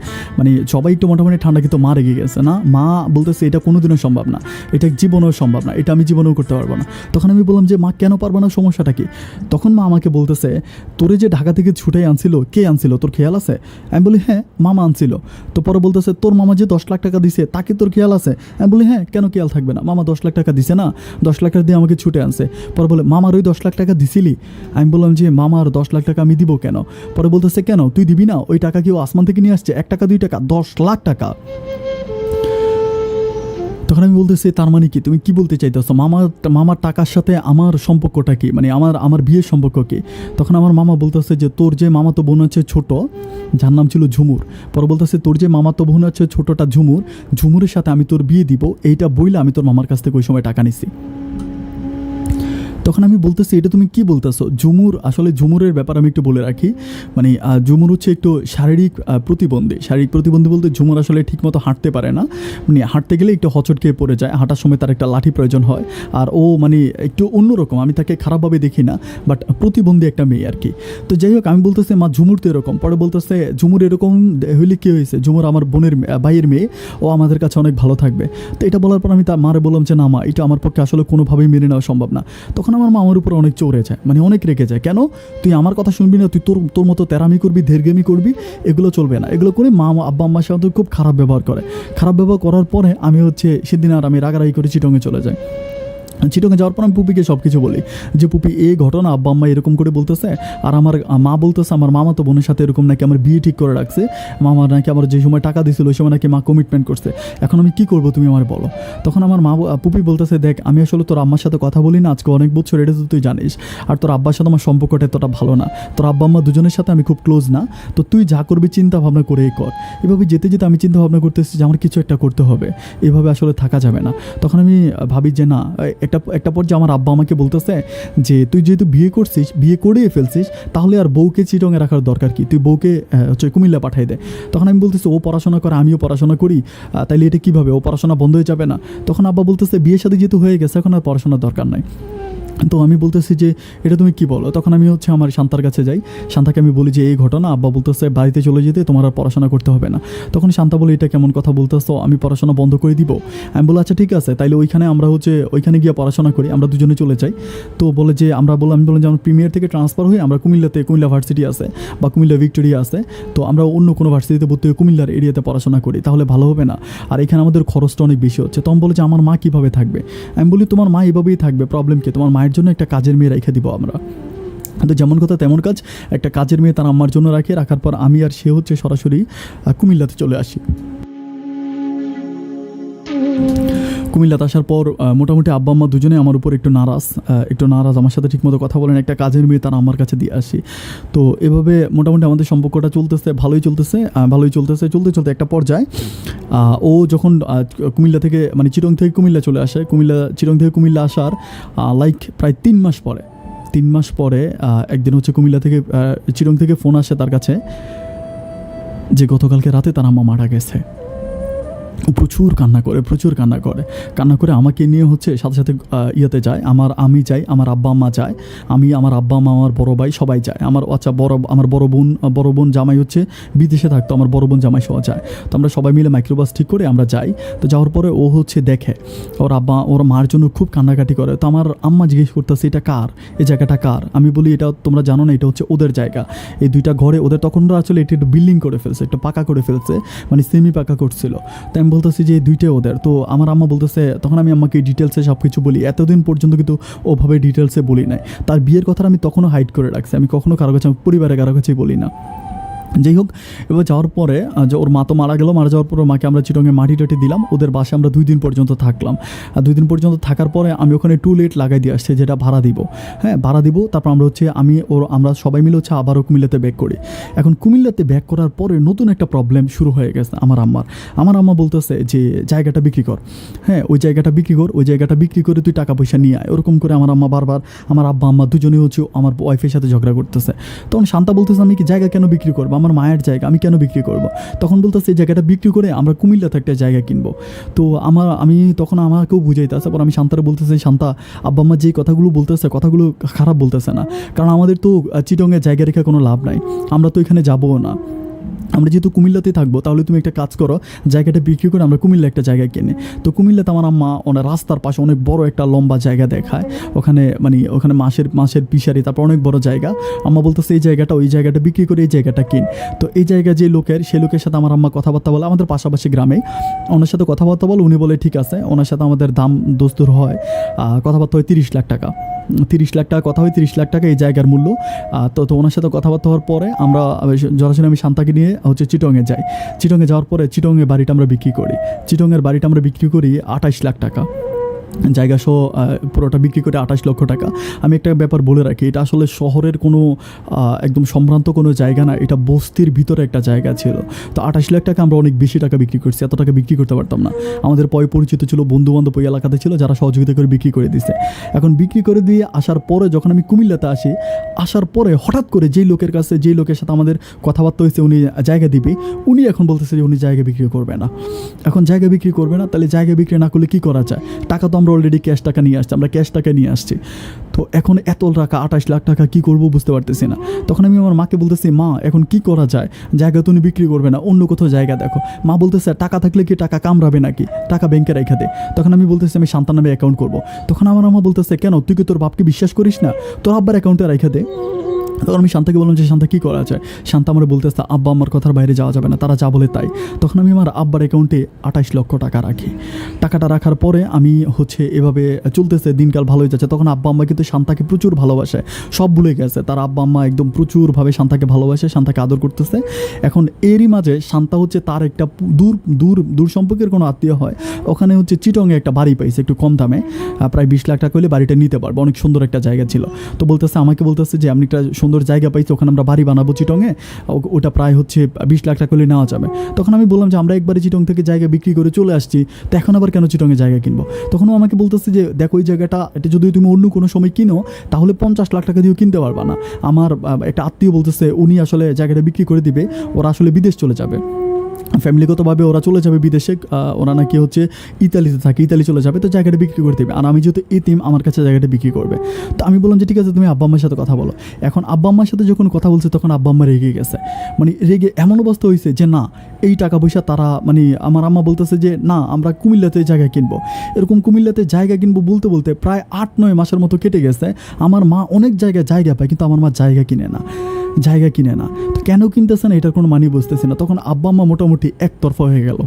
সবাই একটু মোটামুটি ঠান্ডা, কিন্তু মা রেগে গেছে। না, মা বলতেছে এটা কোনোদিনও সম্ভব না, এটা জীবনেও সম্ভব না, এটা আমি জীবনেও করতে পারবো না। তখন আমি বললাম যে মা কেন পারবো না, সমস্যাটা কি? তখন মা আমাকে বলতেছে, তোরে যে ঢাকা থেকে ছুটাই আনছিল, কে আনছিল, তোর খেয়াল আছে? আমি বলি হ্যাঁ, মামা আনছিল। তো পরে বলতেছে, তোর মামা যে 10 লাখ টাকা দিছে, তাকে তোর খেয়াল আছে? আমি বলি হ্যাঁ, কেন খেয়াল থাকবে না, মামা 10 লাখ টাকা দিছে না, 10 লাখ টাকা দিয়ে আমাকে ছুটে আনছে। পরে বলে, মামার ওই 10 লাখ টাকা দিছিলি? আমি বললাম যে মামার 10 লাখ টাকা আমি দিব কেন? পরে বলতেছে, কেন তুই দিবি না? ওই টাকা কি ও আসমান থেকে নিয়ে আসছে? 1 টাকা 2 টাকা, 10 লাখ টাকা। তখন আমি বলতেছি, তার মানে কি, তুমি কি বলতে চাইতেছো? মামার টাকার সাথে আমার সম্পর্কটা কি, আমার বিয়ের সম্পর্ক কি? তখন আমার মামা বলতেছে যে তোর যে মামাতো বোন আছে ছোট, যার নাম ছিল ঝুমুর, পরে বলতেছে তোর যে মামাতো বোন আছে ছোটটা ঝুমুরের সাথে আমি তোর বিয়ে দিব, এইটা বইলে আমি তোর মামার কাছ থেকে ওই সময় টাকা নিছি। তখন আমি বলতেছি, এটা তুমি কি বলতেছো? ঝুমুরের ব্যাপার আমি একটু বলে রাখি। ঝুমুর একটু শারীরিক প্রতিবন্ধী বলতে ঝুমুর আসলে ঠিকমতো হাঁটতে পারে না, হাঁটতে গেলে একটু হচট খেয়ে পড়ে যায়, হাঁটার সময় তার একটা লাঠি প্রয়োজন হয়। আর ও একটু অন্যরকম, আমি তাকে খারাপভাবে দেখি না, বাট প্রতিবন্ধী একটা মেয়ে আর কি। তো যাই হোক, আমি বলতেছি মা ঝুমুর তো এরকম। পরে বলতেছে, ঝুমুর এরকম হইলে কী হয়েছে, ঝুমুর আমার ভাইয়ের মেয়ে, ও আমাদের কাছে অনেক ভালো থাকবে। তো এটা বলার পর আমি তার মারে বললাম যে না মা, এটা আমার পক্ষে আসলে কোনোভাবেই মেনে নেওয়া সম্ভব না। তখন আমার মা আমার উপর অনেক চড়ে যায়, অনেক রেগে যায়। কেন তুই আমার কথা শুনবি না? তুই তোর মতো তেরামি করবি, ধেরগেমি করবি, এগুলো চলবে না। এগুলো করে মা আব্বা আম্মার সাথে খুব খারাপ ব্যবহার করে। খারাপ ব্যবহার করার পরে আমি সেদিন আর আমি রাগারাগি করে চিটংয়ে চলে যাই। চিটংয়ে যাওয়ার পর আমি পুপিকে সব কিছু বলি যে পুপি এই ঘটনা আব্বা আম্মা এরকম করে বলতেছে, আর আমার মা বলতেছে আমার মামা তো বোনের সাথে এরকম নাকি আমার বিয়ে ঠিক করে রাখছে, মামা নাকি আমার যে সময় টাকা দিয়েছিল ওই সময় নাকি মা কমিটমেন্ট করছে, এখন আমি কী করবো তুমি আমার বলো। তখন আমার পুপি বলতেছে, দেখ আমি আসলে তোর আম্মার সাথে কথা বলি না আজকে অনেক বছর, এটা তো তুই জানিস, আর তোর আব্বার সাথে আমার সম্পর্কটা এতটা ভালো না, তোর আব্বা আম্মা দুজনের সাথে আমি খুব ক্লোজ না, তো তুই যা করবি চিন্তা ভাবনা করেই কর। এভাবে যেতে যেতে আমি চিন্তা ভাবনা করতেছি যে আমার কিছু একটা করতে হবে, এভাবে আসলে থাকা যাবে না। তখন আমি ভাবি যে না, একটা পর্যায়ে আমার আব্বা আমাকে বলতেছে যে তুই যেহেতু বিয়ে করেই ফেলছিস, তাহলে আর বউকে চিটংয়ে রাখার দরকার কি, তুই বউকে কুমিল্লা পাঠাই দে। তখন আমি বলতেছি ও পড়াশোনা করে, আমিও পড়াশোনা করি, তাইলে এটা কীভাবে, ও পড়াশোনা বন্ধ হয়ে যাবে না? তখন আব্বা বলতেছে বিয়ের সাথে যেহেতু হয়ে গেছে এখন আর পড়াশোনার দরকার নাই। তো আমি বলতেছি যে এটা তুমি কি বলো? তখন আমি আমার শান্তার কাছে যাই, শান্তাকে আমি বলি যে এই ঘটনা, আব্বা বলতেছে বাড়িতে চলে যেতে, তোমার আর পড়াশোনা করতে হবে না। তখন শান্তা বলে এটা কেমন কথা বলতেছো, আমি পড়াশোনা বন্ধ করে দিব? আমি বলি আচ্ছা ঠিক আছে, তাইলে আমরা ওইখানে গিয়ে পড়াশোনা করি, আমরা দুজনে চলে যাই। তো বলে যে আমি বললাম যে আমরা প্রিমিয়ার থেকে ট্রান্সফার হয়ে আমরা কুমিল্লা ভার্সিটি আছে বা কুমিল্লা ভিক্টোরিয়া আছে, তো আমরা অন্য কোনো ভার্সিটিতে ভর্তি হয়ে কুমিল্লার এরিয়াতে পড়াশোনা করি, তাহলে ভালো হবে না? আর এখানে আমাদের খরচটা অনেক বেশি হচ্ছে। তখন বলে যে আমার মা কীভাবে থাকবে? আমি বলি তোমার মা এভাবেই থাকবে, প্রবলেম কি? তোমার মায়ের জন্য একটা কাজের মেয়ে রেখে দিব আমরা। তো যেমন কথা তেমন কাজ, একটা কাজের মেয়ে তার আম্মার জন্য রাখার পর আমি আর সে সরাসরি কুমিল্লাতে চলে আসি। কুমিল্লাতে আসার পর মোটামুটি আব্বা আম্মা দুজনে আমার উপর একটু নারাজ, আমার সাথে ঠিকমতো কথা বলেন, একটা কাজের মেয়ে তারা আমার কাছে দিয়ে আসি। তো এভাবে মোটামুটি আমাদের সম্পর্কটা ভালোই চলতেছে। চলতে একটা পর্যায়ে ও যখন কুমিল্লা থেকে চিটং থেকে কুমিল্লা চলে আসে, চিটং থেকে কুমিল্লা আসার প্রায় 3 মাস পরে একদিন কুমিল্লা থেকে চিটং থেকে ফোন আসে তার কাছে যে গতকালকে রাতে তার আম্মা মারা গেছে। প্রচুর কান্না করে কান্না করে আমাকে নিয়ে হচ্ছে সাথে সাথে ইয়েতে যায়, আমি যাই, আমার আব্বা আম্মা যায়, আমার আব্বা আম্মা, আমার বড় ভাই সবাই যায়। আমার বড় বোন জামাই হচ্ছে বিদেশে থাকতো, আমার বড় বোন জামাই সহ যায়। তো আমরা সবাই মিলে মাইক্রোবাস ঠিক করে আমরা যাই। তো যাওয়ার পরে ও হচ্ছে দেখে ওর মার জন্য খুব কান্নাকাটি করে। তো আমার আম্মা জিজ্ঞেস করতেছে এটা কার, এই জায়গাটা কার? আমি বলি এটা তোমরা জানো না, এটা হচ্ছে ওদের জায়গা। এই দুইটা ঘরে ওদের তখন আসলে এটা একটু বিল্ডিং করে ফেলছে, একটু পাকা করে ফেলছে, মানে সেমি পাকা করছিল। তো আমি বলতেছি যে এই দুইটাই ওদের। তো আমার আম্মা বলতেছে, তখন আমি আম্মাকে ডিটেলসে সব কিছু বলি। এতদিন পর্যন্ত কিন্তু ওভাবে ডিটেলসে বলি নাই। তার বিয়ের কথা আমি তখনও হাইড করে রাখছি, আমি কখনো কারো কাছে, পরিবারের কারো কাছেই বলি না। যাই হোক, এবার যাওয়ার পরে যে ওর মা তো মারা গেল, মারা যাওয়ার পরে মাকে আমরা চিটংয়ে মাটি টাটি দিলাম। ওদের বাসায় আমরা 2 দিন পর্যন্ত থাকলাম। আর 2 দিন পর্যন্ত থাকার পরে আমি ওখানে টুলেট লাগাই দিয়ে আসছি, যেটা ভাড়া দিব। হ্যাঁ, ভাড়া দিব। তারপর আমরা সবাই মিলে হচ্ছে আবারও কুমিল্লাতে ব্যাক করি। এখন কুমিল্লাতে ব্যাক করার পরে নতুন একটা প্রবলেম শুরু হয়ে গেছে আমার আম্মা বলতেছে যে জায়গাটা বিক্রি কর, হ্যাঁ ওই জায়গাটা বিক্রি করে তুই টাকা পয়সা নিয়ে আয়। ওরকম করে আমার আম্মা বারবার, আমার আব্বা আম্মা দুজনেই হচ্ছে আমার ওয়াইফের সাথে ঝগড়া করতেছে। তখন শান্তা বলতেছে আমি কি জায়গা কেন বিক্রি করবো, আমার মায়ের জায়গা আমি কেন বিক্রি করব? তখন বলতেছে এই জায়গাটা বিক্রি করে আমরা কুমিল্লাতে একটা জায়গা কিনবো। তো আমি তখন আমাকেও বুঝাইতে আসে, পর আমি শান্তারে বলতেছি, শান্তা আব্বা আম্মা যে কথাগুলো বলতেছে কথাগুলো খারাপ বলতেছে না, কারণ আমাদের তো চিটংয়ে জায়গা রেখে কোনো লাভ নাই, আমরা তো এখানে যাবও না, আমরা যেহেতু কুমিল্লাতেই থাকবো, তাহলে তুমি একটা কাজ করো, জায়গাটা বিক্রি করে আমরা কুমিল্লা একটা জায়গা কিনে। তো কুমিল্লাতে আমার আম্মা রাস্তার পাশে অনেক বড় একটা লম্বা জায়গা দেখায়, ওখানে মাসের পিসারি, তারপর অনেক বড় জায়গা। আম্মা বলতেছে ওই জায়গাটা বিক্রি করে এই জায়গাটা কিন। তো এই জায়গা যে সেই লোকের সাথে আমার আম্মা কথাবার্তা বলে, আমাদের পাশাপাশি গ্রামে, ওনার সাথে কথাবার্তা বলে, উনি বলে ঠিক আছে। ওনার সাথে আমাদের দাম দস্তুর হয়, কথাবার্তা হয় 30 লাখ টাকা, 30 লাখ টাকা কথা হয়, 30 লাখ টাকা এই জায়গার মূল্য। তো ওনার সাথে কথাবার্তা হওয়ার পরে আমরা সরাসরি আমি শান্তাকে নিয়ে হচ্ছে চিটংয়ে যাই। চিটংয়ে যাওয়ার পরে চিটংয়ের বাড়িটা আমরা বিক্রি করি। 28 লাখ টাকা জায়গা সহ পুরোটা বিক্রি করে 28 লক্ষ টাকা। আমি একটা ব্যাপার বলে রাখি, এটা আসলে শহরের কোনো একদম সম্ভ্রান্ত কোনো জায়গা না, এটা বস্তির ভিতরে একটা জায়গা ছিল। তো 28 লাখ টাকা আমরা অনেক বেশি টাকা বিক্রি করছি, এত টাকা বিক্রি করতে পারতাম না। আমাদের পরিচিত ছিল, বন্ধুবান্ধব ওই এলাকাতে ছিল, যারা সহযোগিতা করে বিক্রি করে দিছে। এখন বিক্রি করে দিয়ে আসার পরে যখন আমি কুমিল্লাতে আসার পরে হঠাৎ করে যেই লোকের সাথে আমাদের কথাবার্তা হয়েছে উনি জায়গা দিবে, উনি এখন বলতেছে যে উনি জায়গা বিক্রি করবে না। এখন জায়গা বিক্রি করবে না, তাহলে জায়গা বিক্রি না করলে কী করা যায়? টাকা তো আমরা অলরেডি ক্যাশ টাকা নিয়ে আসছি। তো এখন এত টাকা, 28 লাখ টাকা কী করবো বুঝতে পারতেছি না। তখন আমি আমার মাকে বলতেছি, মা এখন কি করা যায়, জায়গা তুমি বিক্রি করবে না, অন্য কোথাও জায়গা দেখো। মা বলতেছে টাকা থাকলে কি টাকা কামড়াবে নাকি, টাকা ব্যাংকে রেখে দে। তখন আমি বলতেছি আমি শান্তা নামে অ্যাকাউন্ট করবো। তখন আমার আম্মা বলতেছে কেন, তুই কি তোর বাপকে বিশ্বাস করিস না, তোর আব্বার অ্যাকাউন্টে রেখে দে। তখন আমি শান্তাকে বললাম যে শান্তা কী করা যায়? শান্তা আমার বলতেছে আব্বা আমার কথার বাইরে যাওয়া যাবে না, তারা যা বলে তাই। তখন আমি আমার আব্বার অ্যাকাউন্টে 28 লক্ষ টাকা রাখি। টাকাটা রাখার পরে আমি হচ্ছে এভাবে চলতেছে, দিনকাল ভালোই যাচ্ছে। তখন আব্বা আম্মা কিন্তু শান্তাকে প্রচুর ভালোবাসে, সব ভুলে গেছে। তার আব্বা আম্মা একদম প্রচুরভাবে শান্তাকে ভালোবাসে, শান্তাকে আদর করতেছে। এখন এরই মাঝে শান্তা হচ্ছে তার একটা দূর সম্পর্কের কোনো আত্মীয় হয়, ওখানে হচ্ছে চিটংয়ে একটা বাড়ি পাইছে একটু কম দামে, প্রায় 20 লাখ টাকা হলে বাড়িটা নিতে পারবো, অনেক সুন্দর একটা জায়গা ছিল। তো আমাকে বলতেছে যে আমি একটা সুন্দর জায়গা পাইছি, ওখানে আমরা বাড়ি বানাবো চিটংয়ে, ওটা প্রায় হচ্ছে 20 লাখ টাকা হলে নেওয়া যাবে। তখন আমি বললাম যে আমরা একবারে চিটং থেকে জায়গা বিক্রি করে চলে আসছি, তো এখন আবার কেন চিটংয়ে জায়গা কিনবো? তখন ও আমাকে বলতেছে যে দেখো ওই জায়গাটা, এটা যদি তুমি অন্য কোনো সময় কিনো তাহলে 50 লাখ টাকা দিয়েও কিনতে পারবা না। আমার একটা আত্মীয় বলতেছে উনি আসলে জায়গাটা বিক্রি করে দিবে, ওরা আসলে বিদেশ চলে যাবে, ফ্যামিলিগতভাবে ওরা চলে যাবে বিদেশে, ওরা নাকি হচ্ছে ইতালিতে থাকে, ইতালি চলে যাবে, তো জায়গাটা বিক্রি করে দেবে। আর আমি যেহেতু এতিম, আমার কাছে জায়গাটা বিক্রি করবে। তো আমি বললাম যে ঠিক আছে তুমি আব্বা আম্মার সাথে কথা বলো। এখন আব্বা আম্মার সাথে যখন কথা বলছে তখন আব্বা আম্মা রেগে গেছে, মানে রেগে এমন অবস্থা হয়েছে যে না এই টাকা পয়সা তারা, মানে আমার আম্মা বলতেছে যে না আমরা কুমিল্লাতে জায়গা কিনবো। এরকম কুমিল্লাতে জায়গা কিনবো বলতে বলতে প্রায় 8-9 মাসের মতো কেটে গেছে। আমার মা অনেক জায়গায় জায়গা পায়, কিন্তু আমার মা জায়গা কিনে না। তো কেন কিনতেছে না এটার কোনো মানি বুঝতেছি না। তখন আব্বা আম্মা মোটামুটি একতরফা হয়ে গেল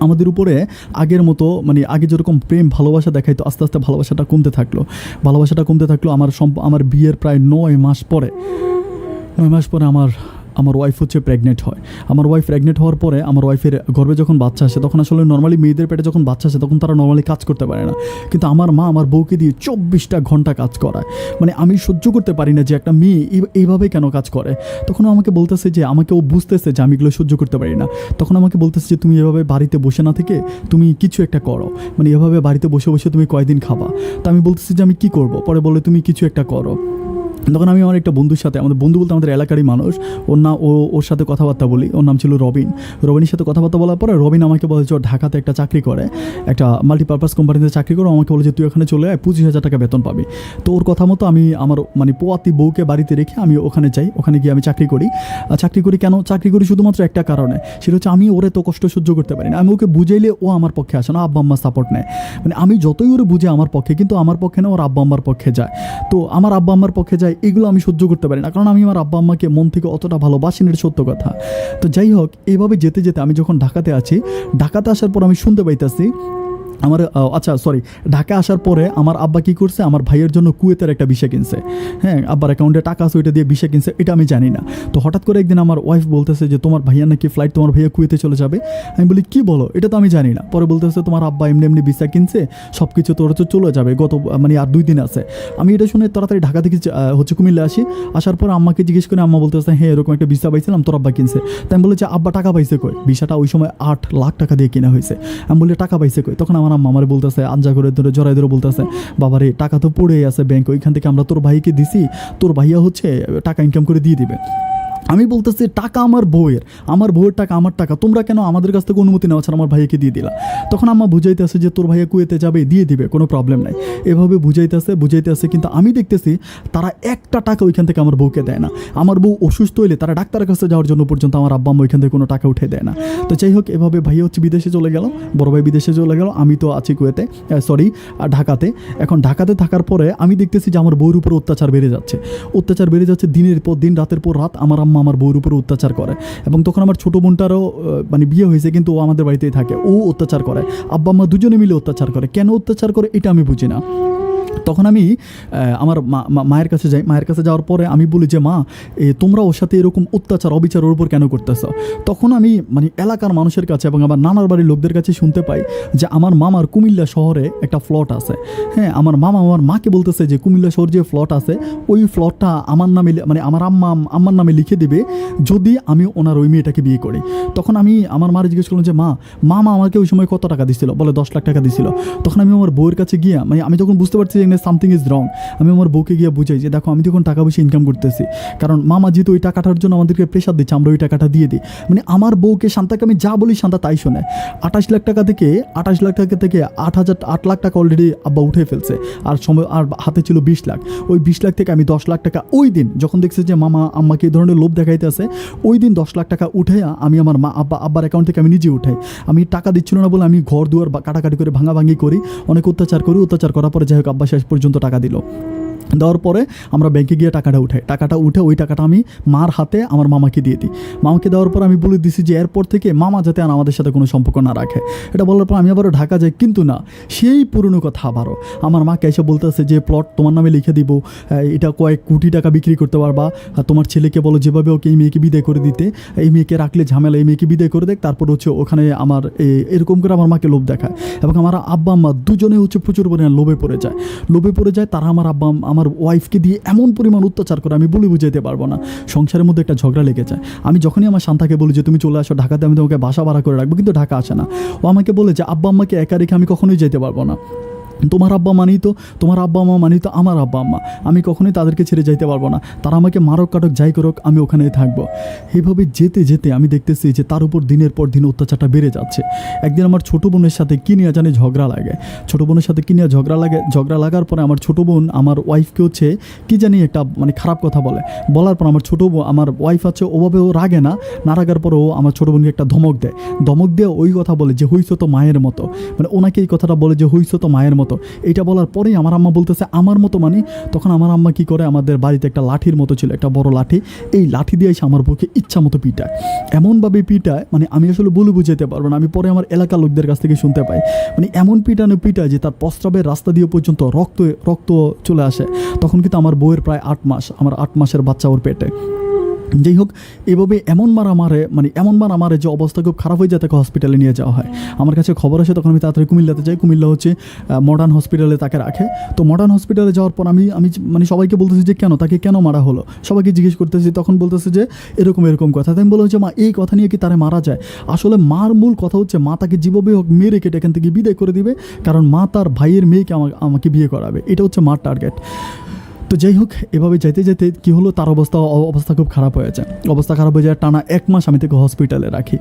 আমাদের উপরে। আগের মতো, মানে আগে যেরকম প্রেম ভালোবাসা দেখাইতো, আস্তে আস্তে ভালোবাসাটা কমতে থাকলো। আমার বিয়ের প্রায় 9 মাস পরে আমার ওয়াইফ হচ্ছে প্রেগনেন্ট হয়। আমার ওয়াইফ প্রেগনেন্ট হওয়ার পরে আমার ওয়াইফের গর্ভে যখন বাচ্চা আসে, তখন আসলে নর্মালি মেয়েদের পেটে যখন বাচ্চা আসে তখন তারা নর্মালি কাজ করতে পারে না, কিন্তু আমার মা আমার বউকে দিয়ে 24টা ঘন্টা কাজ করায়। মানে আমি সহ্য করতে পারি না যে একটা মেয়ে এইভাবে কেন কাজ করে। তখন আমাকে বলতেছে যে, আমাকে ও বুঝতেছে যে আমি এগুলো সহ্য করতে পারি না। তখন আমাকে বলতেছে যে তুমি এভাবে বাড়িতে বসে না থেকে তুমি কিছু একটা করো, মানে এভাবে বাড়িতে বসে বসে তুমি কয়দিন খাবা। তা আমি বলতেছি যে আমি কি করব। পরে বলে তুমি কিছু একটা করো। তখন আমি আমার একটা বন্ধুর সাথে, আমাদের বন্ধু বলতে আমাদের এলাকারই মানুষ, ওর সাথে কথাবার্তা বলি। ওর নাম ছিল রবিনের সাথে কথাবার্তা বলার পরে রবিন আমাকে বলে যে ওর ঢাকাতে একটা চাকরি করে, একটা মাল্টিপারপাস কোম্পানিতে চাকরি করে। আমাকে বলে যে তুই ওখানে চলে আয়, 25,000 টাকা বেতন পাবি। তো ওর কথা মতো আমি আমার পোয়াতি বউকে বাড়িতে রেখে আমি ওখানে যাই, ওখানে গিয়ে আমি চাকরি করি। কেন চাকরি করি? শুধুমাত্র একটা কারণে, সেটা হচ্ছে আমি ওরে তো কষ্ট সহ্য করতে পারি না। আমি ওকে বুঝাইলে ও আমার পক্ষে আসে না, আব্বা আম্মার সাপোর্ট নেয়। আমি যতই ওরে বুঝে আমার পক্ষে, কিন্তু আমার পক্ষে না, ওর আব্বা আম্মার পক্ষে যায়। তো আমার আব্বা আম্মার পক্ষে যায়, এগুলো আমি সহ্য করতে পারি না, কারণ আমি আমার আব্বা আম্মাকে মন থেকে অতটা ভালোবাসি না, এটা সত্য কথা। তো যাই হোক, এইভাবে যেতে যেতে আমি যখন ঢাকাতে আছি, ঢাকাতে আসার পর আমি শুনতে পাইতেছি ঢাকা আসার পরে আমার আব্বা কী করছে, আমার ভাইয়ের জন্য কুয়েতের একটা ভিসা কিনছে। হ্যাঁ, আব্বার অ্যাকাউন্টে টাকা আছে, ওইটা দিয়ে ভিসা কিনছে, এটা আমি জানি না। তো হঠাৎ করে একদিন আমার ওয়াইফ বলতেছে যে তোমার ভাইয়া নাকি ফ্লাইট, তোমার ভাইয়া কুয়েতে চলে যাবে। আমি বলি কি বলো, এটা তো আমি জানি না। পরে বলতেছে তোমার আব্বা এমনি এমনি ভিসা কিনছে, সব কিছু তোর তো চলে যাবে, আর 2 দিন আছে। আমি এটা শুনে তাড়াতাড়ি ঢাকা থেকে কুমিল্লা আসি। আসার পর আম্মাকে জিজ্ঞেস করে, আম্মা বলতেছে হ্যাঁ এরকম একটা ভিসা পাইছিলাম, তোর আব্বা কিনছে। তাই আমি বলি যে আব্বা টাকা পাইছে কই? ভিসাটা ওই সময় 8 লাখ টাকা দিয়ে কেনা হয়েছে। আমি বলি টাকা পাইছে কই? তখন আমার আম্মা আমার বলতেছে, আঞ্জা করে ধরে জড়াই ধরে বলতেছে, বাবারে টাকা তো পড়েই আছে ব্যাংক, ওইখান থেকে আমরা তোর ভাইকে দিছি, তোর ভাইয়া টাকা ইনকাম করে দিয়ে দিবে। আমি বলতেছি টাকা আমার বউয়ের টাকা, আমার টাকা, তোমরা কেন আমাদের কাছ থেকে অনুমতি নেওয়া ছাড়া আমার ভাইকে দিয়ে দিলা? তখন আম্মা বুঝাইতেছে যে তোর ভাইয়া কুয়েতে যাবে, দিয়ে দিবে, কোনো প্রবলেম নাই। এভাবে বুঝাইতেছে, কিন্তু আমি দেখতেছি তারা একটা টাকা ওইখান থেকে আমার বউকে দেয় না। আমার বউ অসুস্থ হইলে তারা ডাক্তারের কাছে যাওয়ার জন্য পর্যন্ত আমার আব্বা আম্মা ওইখান থেকে কোনো টাকা উঠে দেয় না। তো যাই হোক, এভাবে ভাইয়া বিদেশে চলে গেল, বড় ভাই বিদেশে চলে গেল, আমি তো আছি ঢাকাতে। এখন ঢাকাতে থাকার পরে আমি দেখতেছি যে আমার বউর উপর অত্যাচার বেড়ে যাচ্ছে, দিনের পর দিন, রাতের পর রাত আমার আম্মা আমার বউর উপর অত্যাচার করে। এবং তখন আমার ছোটো বোনটারও বিয়ে হয়েছে, কিন্তু ও আমাদের বাড়িতেই থাকে, ও অত্যাচার করে, আব্বা আম্মা দুজনে মিলে অত্যাচার করে। কেন অত্যাচার করে এটা আমি বুঝি না। তখন আমি আমার মায়ের কাছে যাই। মায়ের কাছে যাওয়ার পরে আমি বলি যে মা, তোমরা ওর সাথে এরকম অত্যাচার অবিচার ওর উপর কেন করতেছ? তখন আমি এলাকার মানুষের কাছে এবং আমার নানার বাড়ির লোকদের কাছে শুনতে পাই যে আমার মামার কুমিল্লা শহরে একটা ফ্লট আছে। হ্যাঁ, আমার মামা আমার মাকে বলতেছে যে কুমিল্লা শহর যে ফ্লট আছে, ওই ফ্লটটা আমার নামে, আমার আম্মার নামে লিখে দিবে যদি আমি ওনার ওই মেয়েটাকে বিয়ে করি। তখন আমি আমার মারে জিজ্ঞেস করলাম যে মামা আমাকে ওই সময় কত টাকা দিছিল? বলে 10 লাখ টাকা দিছিল। তখন আমি আমার বউয়ের কাছে গিয়া, আমি যখন বুঝতে পারছি যে সামথিং ইজ রং, আমি আমার বউকে গিয়ে বুঝাই যে দেখো, আমি যখন টাকা পয়সা ইনকাম করতেছি, কারণ মামা যেহেতু ওই টাকাটার জন্য আমাদেরকে প্রেশার দিচ্ছে, আমরা ওই টাকাটা দিয়ে দিই। আমার বউকে, শান্তাকে আমি যা বলি শান্তা তাই শোনে। 28 লাখ টাকা থেকে 8 লাখ টাকা অলরেডি আব্বা উঠে ফেলছে, আর হাতে ছিল 20 লাখ। ওই 20 লাখ থেকে আমি 10 লাখ টাকা ওই দিন যখন দেখছি যে মামা আম্মাকে এই ধরনের লোভ দেখাইতেছে, ওই দিন 10 লাখ টাকা উঠাইয়া আমি আমার আব্বার অ্যাকাউন্ট থেকে আমি নিজে উঠাই। আমি টাকা দিচ্ছিল না বলে আমি ঘর দুয়ার কাটাকাটি করে ভাঙাভাঙি করি, অনেক অত্যাচার করার পরে যাই হোক আব্বা শেষ পর্যন্ত টাকা দিল। দেওয়ার পরে আমরা ব্যাংকে গিয়ে টাকাটা উঠে ওই টাকাটা আমি মার হাতে আমার মামাকে দিয়ে দিই। মামাকে দেওয়ার পর আমি বলে দিছি যে এরপর থেকে মামা যাতে আর আমাদের সাথে কোনো সম্পর্ক না রাখে। এটা বলার পর আমি আবারও ঢাকা যাই, কিন্তু না, সেই পুরনো কথা আবারও আমার মাকে এসে বলতেছে যে প্লট তোমার নামে লিখে দিব, এটা কয়েক কোটি টাকা বিক্রি করতে পারবা, তোমার ছেলেকে বলো যেভাবে ওকে এই মেয়েকে বিদায় করে দিতে, এই মেয়েকে রাখলে ঝামেলা, এই মেয়েকে বিদায় করে দেখ। তারপর ওখানে আমার এরকম করে আমার মাকে লোভ দেখায়, এবং আমার আব্বা আম্মা দুজনে প্রচুর পরিমাণ লোভে পড়ে যায়। তারা আমার ওয়াইফকে দিয়ে এমন পরিমাণ অত্যাচার করে আমি বলে বুঝাইতে পারবো না। সংসারের মধ্যে একটা ঝগড়া লেগে যায়। আমি যখনই আমার শান্তাকে বলি যে তুমি চলে আসো ঢাকাতে, আমি তোমাকে বাসা ভাড়া করে রাখবো, কিন্তু ঢাকা আসে না। ও আমাকে বলে যে আব্বা আম্মাকে একা রেখে আমি কখনোই যেতে পারবো না, তোমার আব্বা মা মানি তো আমার আব্বা আম্মা, আমি কখনোই তাদেরকে ছেড়ে যাইতে পারবো না, তারা আমাকে মারক কাটক যাই করুক, আমি ওখানেই থাকবো। এইভাবে যেতে যেতে আমি দেখতেছি যে তার উপর দিনের পর দিন অত্যাচারটা বেড়ে যাচ্ছে। একদিন আমার ছোটো বোনের সাথে কী নিয়ে জানি ঝগড়া লাগে, ঝগড়া লাগার পরে আমার ছোটো বোন আমার ওয়াইফকে কী জানি একটা খারাপ কথা বলার পর আমার ওয়াইফ ওভাবেও রাগে না রাগার পর ও আমার ছোটো বোনকে একটা ধমক দিয়ে ওই কথা বলে যে হইছো তো মায়ের মতো, ওনাকে এই কথাটা বলে যে হইছো তো মায়ের মতো। এটা বলার পরেই আমার আম্মা বলতেছে আমার মতো তখন আমার আম্মা কি করে, আমাদের বাড়িতে একটা লাঠির মতো ছিল, একটা বড় লাঠি, এই লাঠি দিয়ে এসে আমার বউকে ইচ্ছা মতো পিটায়, এমনভাবে পিটায় আমি আসলে বলে বুঝাইতে পারবো না। আমি পরে আমার এলাকার লোকদের কাছ থেকে শুনতে পাই, এমন পিটায় যে তার প্রস্রাবের রাস্তা দিয়ে পর্যন্ত রক্ত চলে আসে। তখন কিন্তু আমার বউয়ের প্রায় 8 মাস, আমার 8 মাসের বাচ্চা ওর পেটে। যাই হোক, এভাবে এমন মার আমারে যে অবস্থা খুব খারাপ হয়ে যায়, তাকে হসপিটালে নিয়ে যাওয়া হয়। আমার কাছে খবর আসে, তখন আমি তাড়াতাড়ি কুমিল্লাতে যাই। কুমিল্লা মডার্ন হসপিটালে তাকে রাখে। তো মডার্ন হসপিটালে যাওয়ার পর আমি সবাইকে বলতেছি যে তাকে কেন মারা হলো, সবাইকে জিজ্ঞেস করতেছি। তখন বলতেছে যে এরকম কথা। আমি বললাম যে মা, এই কথা নিয়ে কি তারা মারা যায়? আসলে মার মূল কথা হচ্ছে মা তাকে যেভাবে হোক মেরে কেটে এখান থেকে বিদায় করে দিবে, কারণ মা তার ভাইয়ের মেয়েকে আমাকে বিয়ে করাবে, এটা হচ্ছে মার টার্গেট। তো তো যাই হোক, এভাবে যাইতে যেতে কী হলো, তার অবস্থা খুব খারাপ হয়ে যায়। অবস্থা খারাপ হয়ে যায়, টানা 1 মাস আমি তাকে হসপিটালে রাখি।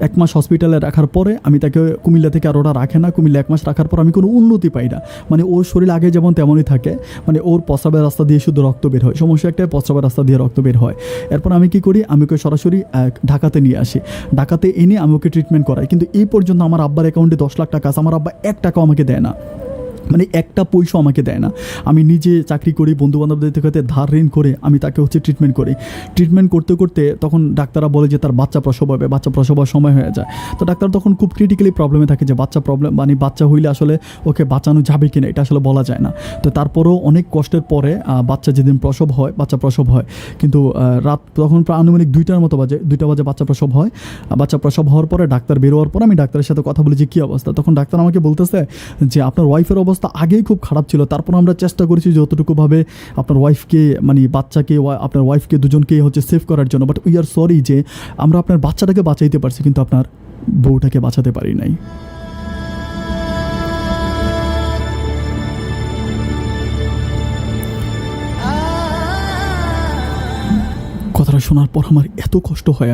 1 মাস হসপিটালে রাখার পরে আমি তাকে কুমিল্লা থেকে আর ওরা রাখে না, কুমিল্লা 1 মাস রাখার পর আমি কোনো উন্নতি পাই না। মানে ওর শরীর আগে যেমন তেমনই থাকে, মানে ওর প্রস্রাবের রাস্তা দিয়ে শুধু রক্ত বের হয়। সমস্যা একটাই, প্রস্রাবের রাস্তা দিয়ে রক্ত বের হয়। এরপর আমি কী করি, আমি ওকে সরাসরি ঢাকাতে নিয়ে আসি। ঢাকাতে এনে আমি ওকে ট্রিটমেন্ট করাই। কিন্তু এই পর্যন্ত আমার আব্বার অ্যাকাউন্টে 10 লাখ টাকা আছে, আমার আব্বা 1 টাকাও আমাকে দেয় না, মানে একটা পয়সা আমাকে দেয় না। আমি নিজে চাকরি করি, বন্ধুবান্ধবদের থেকে ধার ঋণ করে আমি তাকে ট্রিটমেন্ট করি। ট্রিটমেন্ট করতে করতে তখন ডাক্তাররা বলে যে তার বাচ্চা প্রসব হবে, বাচ্চা প্রসব হওয়ার সময় হয়ে যায়। তো ডাক্তার তখন খুব ক্রিটিক্যালি প্রবলেমে থাকে যে বাচ্চা হইলে আসলে ওকে বাঁচানো যাবে কিনা এটা আসলে বলা যায় না। তো তারপরেও অনেক কষ্টের পরে বাচ্চা যেদিন প্রসব হয়, কিন্তু রাত তখন প্রায় আনুমানিক 2টার মতো বাজে, 2টা বাজে বাচ্চা প্রসব হয়। বাচ্চা প্রসব হওয়ার পরে ডাক্তার বেরোয়ার পর আমি ডাক্তারের সাথে কথা বলি যে কী অবস্থা। তখন ডাক্তার আমাকে বলতেছে যে আপনার ওয়াইফের অবস্থা আগেই খুব খারাপ ছিল, তারপর আমরা চেষ্টা করেছি যতটুকুভাবে আপনার ওয়াইফকে, মানে বাচ্চাকে, আপনার ওয়াইফকে দুজনকে সেভ করার জন্য, বাট উই আর সরি যে আমরা আপনার বাচ্চাটাকে বাঁচাইতে পারছি কিন্তু আপনার বউটাকে বাঁচাতে পারি নাই। কথাটা শোনার পর আমার এত কষ্ট হয়,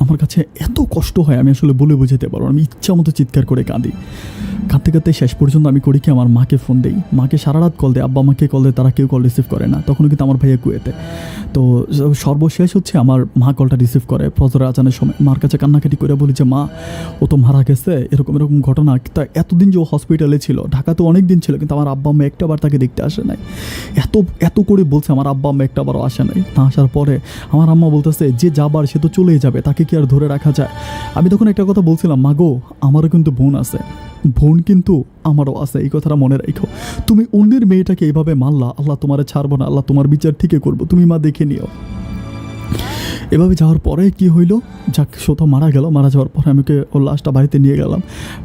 আমার কাছে এত কষ্ট হয় আমি আসলে বলে বোঝাতে পারবো। আমি ইচ্ছা মতো চিৎকার করে কাঁদতে কাঁদতে শেষ পর্যন্ত আমি করি কি, আমার মাকে ফোন দিই। মাকে সারা রাত কল দেয়, আব্বা আমাকে কল দেয়, তারা কেউ কল রিসিভ করে না। তখনও কিন্তু আমার ভাইয়া কুয়েতে। তো সর্বশেষ আমার মা কলটা রিসিভ করে ফজরের আজানের সময়। মার কাছে কান্নাকাটি করে বলি যে মা, ও তো মারা গেছে, এরকম ঘটনা। তা এতদিন যে ও হসপিটালে ছিল, ঢাকাতে অনেক দিন ছিল, কিন্তু আমার আব্বা আম্মা একটাবার তাকে দেখতে আসে নাই। এত করে বলছে, আমার আব্বা আম্মা একটাবারও আসে নাই। না আসার পরে আমার আম্মা বলতেছে যে যাবার সে তো চলেই যাবে, তাকে কি আর ধরে রাখা যায়। আমি তখন একটা কথা বলছিলাম, মা গো, আমারও কিন্তু বোন আছে, বোন কিন্তু আমারও আছে, এই কথাটা মনে রাখো। তুমি অন্যের মেয়েটাকে এইভাবে মারলা, আল্লাহ তোমারে ছাড়বো না, আল্লাহ তোমার বিচার ঠিকই করবো, তুমি মা দেখে নিও। এভাবে যাওয়ার পরে কি হইলো, যাক সোতো মারা গেল। মারা যাওয়ার পরে আমি ওকে ওর লাশটা বাড়িতে নিয়ে গেলাম।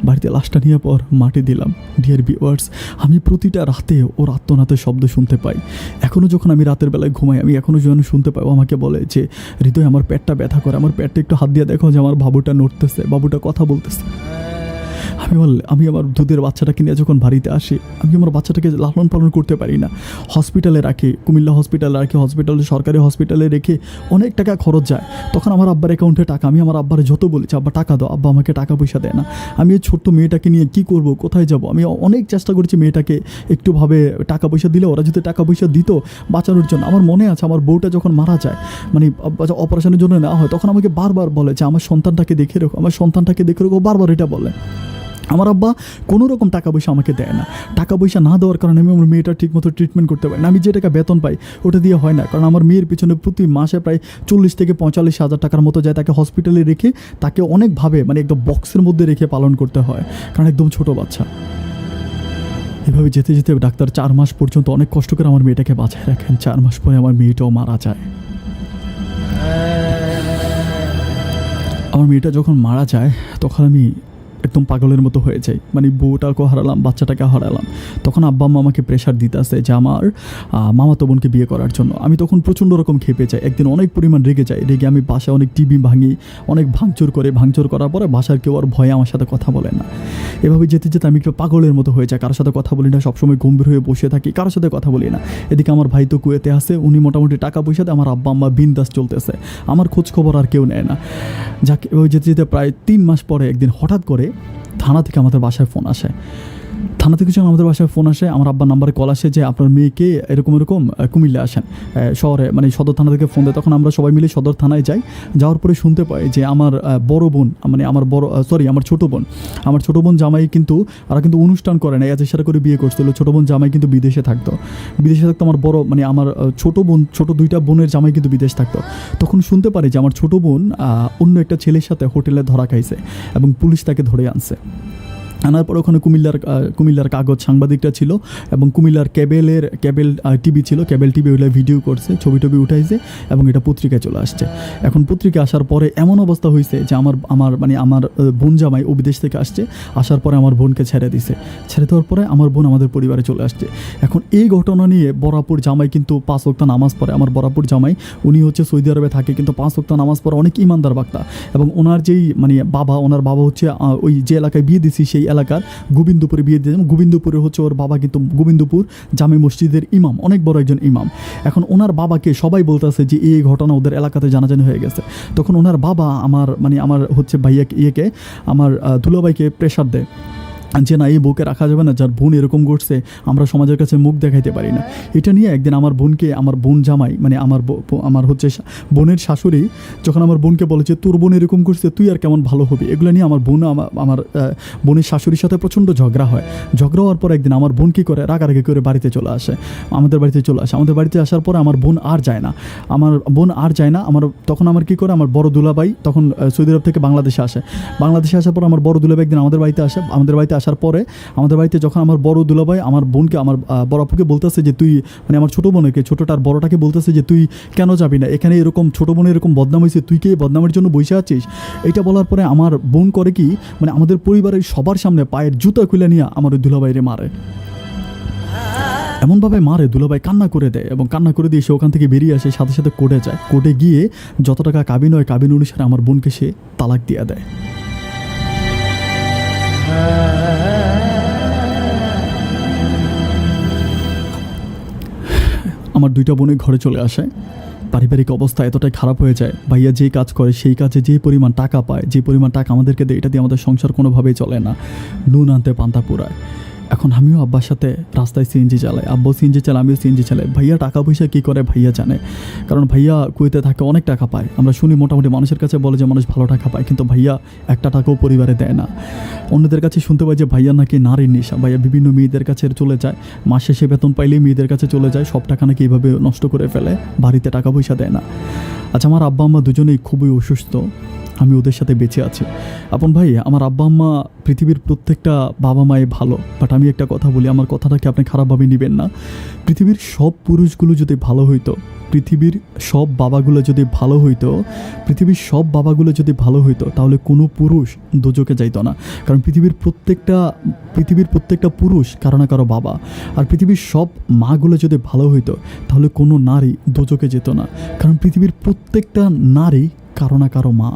বাড়িতে লাশটা নিয়ে পর মাটি দিলাম। ডিয়ার ভিউয়ার্স, আমি প্রতিটা রাতে ওর আত্মনাথের শব্দ শুনতে পাই। এখনও যখন আমি রাতের বেলায় ঘুমাই, আমি এখনও যখন শুনতে পাই, ও আমাকে বলে যে হৃদয়, আমার পেটটা ব্যথা করে, আমার পেটটা একটু হাত দিয়ে দেখো যে আমার বাবুটা নড়তেছে, বাবুটা কথা বলতেছে। আমি আমার দুধের বাচ্চাটাকে নিয়ে যখন বাড়িতে আসি, আমি আমার বাচ্চাটাকে লালন পালন করতে পারি না। হসপিটালে রাখি, কুমিল্লা হসপিটালে রাখি, সরকারি হসপিটালে রেখে অনেক টাকা খরচ যায়। তখন আমার আব্বার অ্যাকাউন্টে টাকা, আমি আমার আব্বারে যত বলেছি, আব্বা টাকা দাও, আব্বা আমাকে টাকা পয়সা দেয় না। আমি এই ছোট্ট মেয়েটাকে নিয়ে কী করব, কোথায় যাব। আমি অনেক চেষ্টা করেছি মেয়েটাকে একটুভাবে টাকা পয়সা দিলে, ওরা যদি টাকা পয়সা দিত বাঁচানোর জন্য। আমার মনে আছে আমার বউটা যখন মারা যায়, মানে অপারেশনের জন্য নেওয়া হয়, তখন আমাকে বারবার বলে যে আমার সন্তানটাকে দেখে রাখো, আমার সন্তানটাকে দেখে রাখো, বারবার এটা বলে। আমার আব্বা কোনো রকম টাকা পয়সা আমাকে দেয় না। টাকা পয়সা না দেওয়ার কারণে আমি আমার মেয়েটা ঠিকমতো ট্রিটমেন্ট করতে পারি না। আমি যে টাকা বেতন পাই ওটা দিয়ে হয় না, কারণ আমার মেয়ের পিছনে প্রতি মাসে প্রায় 40 থেকে 45 হাজার টাকার মতো যায়। তাকে হসপিটালে রেখে তাকে অনেকভাবে, মানে একদম বক্সের মধ্যে রেখে পালন করতে হয়, কারণ একদম ছোটো বাচ্চা। এভাবে যেতে যেতে ডাক্তার 4 মাস পর্যন্ত অনেক কষ্ট করে আমার মেয়েটাকে বাঁচায় রাখেন। 4 মাস পরে আমার মেয়েটাও মারা যায়। আমার মেয়েটা যখন মারা যায় তখন আমি একদম পাগলের মতো হয়ে যাই, মানে বউটাকে হারালাম, বাচ্চাটাকে হারালাম। তখন আব্বা আম্মা আমাকে প্রেশার দিতে আসে যে আমার মামাতো বোনকে বিয়ে করার জন্য। আমি তখন প্রচণ্ড রকম খেপে যাই, একদিন অনেক পরিমাণ রেগে যাই। রেগে আমি বাসায় অনেক টিভি ভাঙি, অনেক ভাঙচুর করার পরে বাসার কেউ আর ভয়ে আমার সাথে কথা বলে না। এভাবে যেতে যেতে আমি একটু পাগলের মতো হয়ে যাই, কারোর সাথে কথা বলি না, সবসময় গম্ভীর হয়ে বসে থাকি, কারোর সাথে কথা বলি না। এদিকে আমার ভাই তো কুয়েতে আসে, উনি মোটামুটি টাকা পয়সা দেয়, আমার আব্বা আম্মা বিন্দাস চলতেছে, আমার খোঁজ খবর আর কেউ নেয় না। যাক, এভাবে যেতে যেতে প্রায় 3 মাস পরে একদিন হঠাৎ করে থানা থেকে আমাদের বাসায় ফোন আসে। যখন আমাদের বাসায় ফোন আসে, আমার আব্বার নাম্বারে কল আসে যে আপনার মেয়েকে এরকম কুমিল্লা আসেন শহরে, মানে সদর থানা থেকে ফোন দেয়। তখন আমরা সবাই মিলে সদর থানায় যাই। যাওয়ার পরে শুনতে পাই যে আমার বড় বোন, মানে আমার ছোটো বোন জামাই কিন্তু অনুষ্ঠান করে না, এত করে বিয়ে করছিল। ছোটো বোন জামাই কিন্তু বিদেশে থাকতো। আমার বড়, মানে আমার ছোটো 2টা বোনের জামাই কিন্তু বিদেশ থাকতো। তখন শুনতে পারি যে আমার ছোটো বোন অন্য একটা ছেলের সাথে হোটেলে ধরা খাইছে এবং পুলিশ তাকে ধরে আনছে। আনার পর ওখানে কুমিল্লার কাগজ সাংবাদিকটা ছিল এবং কুমিল্লার কেবেল টিভি ছিল, কেবেল টিভি ওইটা ভিডিও করছে, ছবি উঠাইছে এবং এটা পত্রিকায় চলে আসছে। এখন পত্রিকা আসার পরে এমন অবস্থা হয়েছে যে আমার বোন জামাই ও বিদেশ থেকে আসছে, আসার পরে আমার বোনকে ছেড়ে দেওয়ার পরে আমার বোন আমাদের পরিবারে চলে আসছে। এখন এই ঘটনা নিয়ে বরাপুর জামাই কিন্তু 5 ওয়াক্ত নামাজ পড়ে। আমার বরাপুর জামাই উনি সৌদি আরবে থাকে, কিন্তু 5 ওয়াক্ত নামাজ পড়ে, অনেক ইমানদার বাক্তা। এবং ওনার যেই ওনার বাবা ওই যে এলাকায় বিয়ে দিছি সেই এলাকার গোবিন্দপুরে বিয়ে দিয়েছেন। গোবিন্দপুরে হচ্ছে ওর বাবা কিন্তু গোবিন্দপুর জামে মসজিদের ইমাম, অনেক বড় একজন ইমাম। এখন ওনার বাবাকে সবাই বলতেছে যে এই ঘটনা ওদের এলাকাতে জানাজানি হয়ে গেছে। তখন ওনার বাবা আমার হচ্ছে ভাইয়াকে আমার দুলাভাইকে প্রেশার দেয় যে না, এই বউকে রাখা যাবে না, যার বোন এরকম করছে আমরা সমাজের কাছে মুখ দেখাইতে পারি না। এটা নিয়ে একদিন আমার বোনকে, আমার বোন জামাই মানে আমার হচ্ছে বোনের শাশুড়ি যখন আমার বোনকে বলে যে তোর বোন এরকম করছে তুই আর কেমন ভালো হবি, এগুলো নিয়ে আমার বোন আমার বোনের শাশুড়ির সাথে প্রচণ্ড ঝগড়া হয়। ঝগড়া হওয়ার পর একদিন আমার বোন কী করে, রাগারাগি করে বাড়িতে চলে আসে, আমাদের বাড়িতে আসার পরে আমার বোন আর যায় না। তখন আমার কী করে, আমার বড় দুলাভাই তখন সৌদি আরব থেকে বাংলাদেশে আসার পর আমার বড় দুলাভাই একদিন আমাদের বাড়িতে আসার পরে আমাদের বাড়িতে যখন আমার বড় দুলাভাই আমার বোনকে, আমার বড় আপুকে বলতেছে যে তুই মানে আমার ছোটো বোনকে, ছোটোটার বড়টাকে বলতেছে যে তুই কেন যাবি না, এখানে এরকম ছোটো বোনের এরকম বদনাম হয়েছে, তুই কি বদনামের জন্য বসে আছিস। এটা বলার পরে আমার বোন করে কি, মানে আমাদের পরিবারের সবার সামনে পায়ের জুতা খুলে নিয়ে আমার ওই দুলাভাইরে মারে, এমনভাবে মারে দুলাভাই কান্না করে দেয়, এবং কান্না করে দিয়ে সে ওখান থেকে বেরিয়ে আসে, সাথে সাথে কোর্টে যায়। কোর্টে গিয়ে যত টাকা কাবিন হয় কাবিন অনুসারে আমার বোনকে সে তালাক দিয়ে দেয়। আমার দুইটা বোনের ঘরে চলে আসে, পারিবারিক অবস্থা এতটাই খারাপ হয়ে যায়, ভাইয়া যেই কাজ করে সেই কাজে যে পরিমাণ টাকা পায়, যে পরিমাণ টাকা আমাদেরকে দেয়, এটা দিয়ে আমাদের সংসার কোনোভাবেই চলে না, নুন আনতে পান্তা পুরায়। এখন আমিও আব্বার সাথে রাস্তায় সিএনজি চালাই, আব্বু সিএনজি চালাই, আমিও সিএনজি চালাই। ভাইয়া টাকা পয়সা কী করে ভাইয়া জানে, কারণ ভাইয়া কুয়েতে থাকে, অনেক টাকা পায়। আমরা শুনি মোটামুটি মানুষের কাছে বলে যে মানুষ ভালো টাকা পায়, কিন্তু ভাইয়া একটা টাকাও পরিবারে দেয় না। অন্যদের কাছে শুনতে পাই যে ভাইয়া নাকি নারীর নেশা, ভাইয়া বিভিন্ন মেয়েদের কাছে চলে যায়, মাস শেষে বেতন পাইলেই মেয়েদের কাছে চলে যায়, সব টাকা নাকি এইভাবে নষ্ট করে ফেলে, বাড়িতে টাকা পয়সা দেয় না। আচ্ছা, আমার আব্বা আম্মা দুজনেই খুবই অসুস্থ, আমি ওদের সাথে বেঁচে আছি। আপন ভাই, আমার আব্বা আম্মা পৃথিবীর প্রত্যেকটা বাবা মায়ে ভালো, বাট আমি একটা কথা বলি, আমার কথাটাকে আপনি খারাপভাবে নেবেন না। পৃথিবীর সব পুরুষগুলো যদি ভালো হইতো, পৃথিবীর সব বাবাগুলো যদি ভালো হইতো, তাহলে কোনো পুরুষ দোজকে যাইতো না। কারণ পৃথিবীর প্রত্যেকটা পুরুষ কারো না কারো বাবা। আর পৃথিবীর সব মাগুলো যদি ভালো হইতো, তাহলে কোনো নারী দোজকে যেত না। কারণ পৃথিবীর প্রত্যেকটা নারী কারো না কারো মা।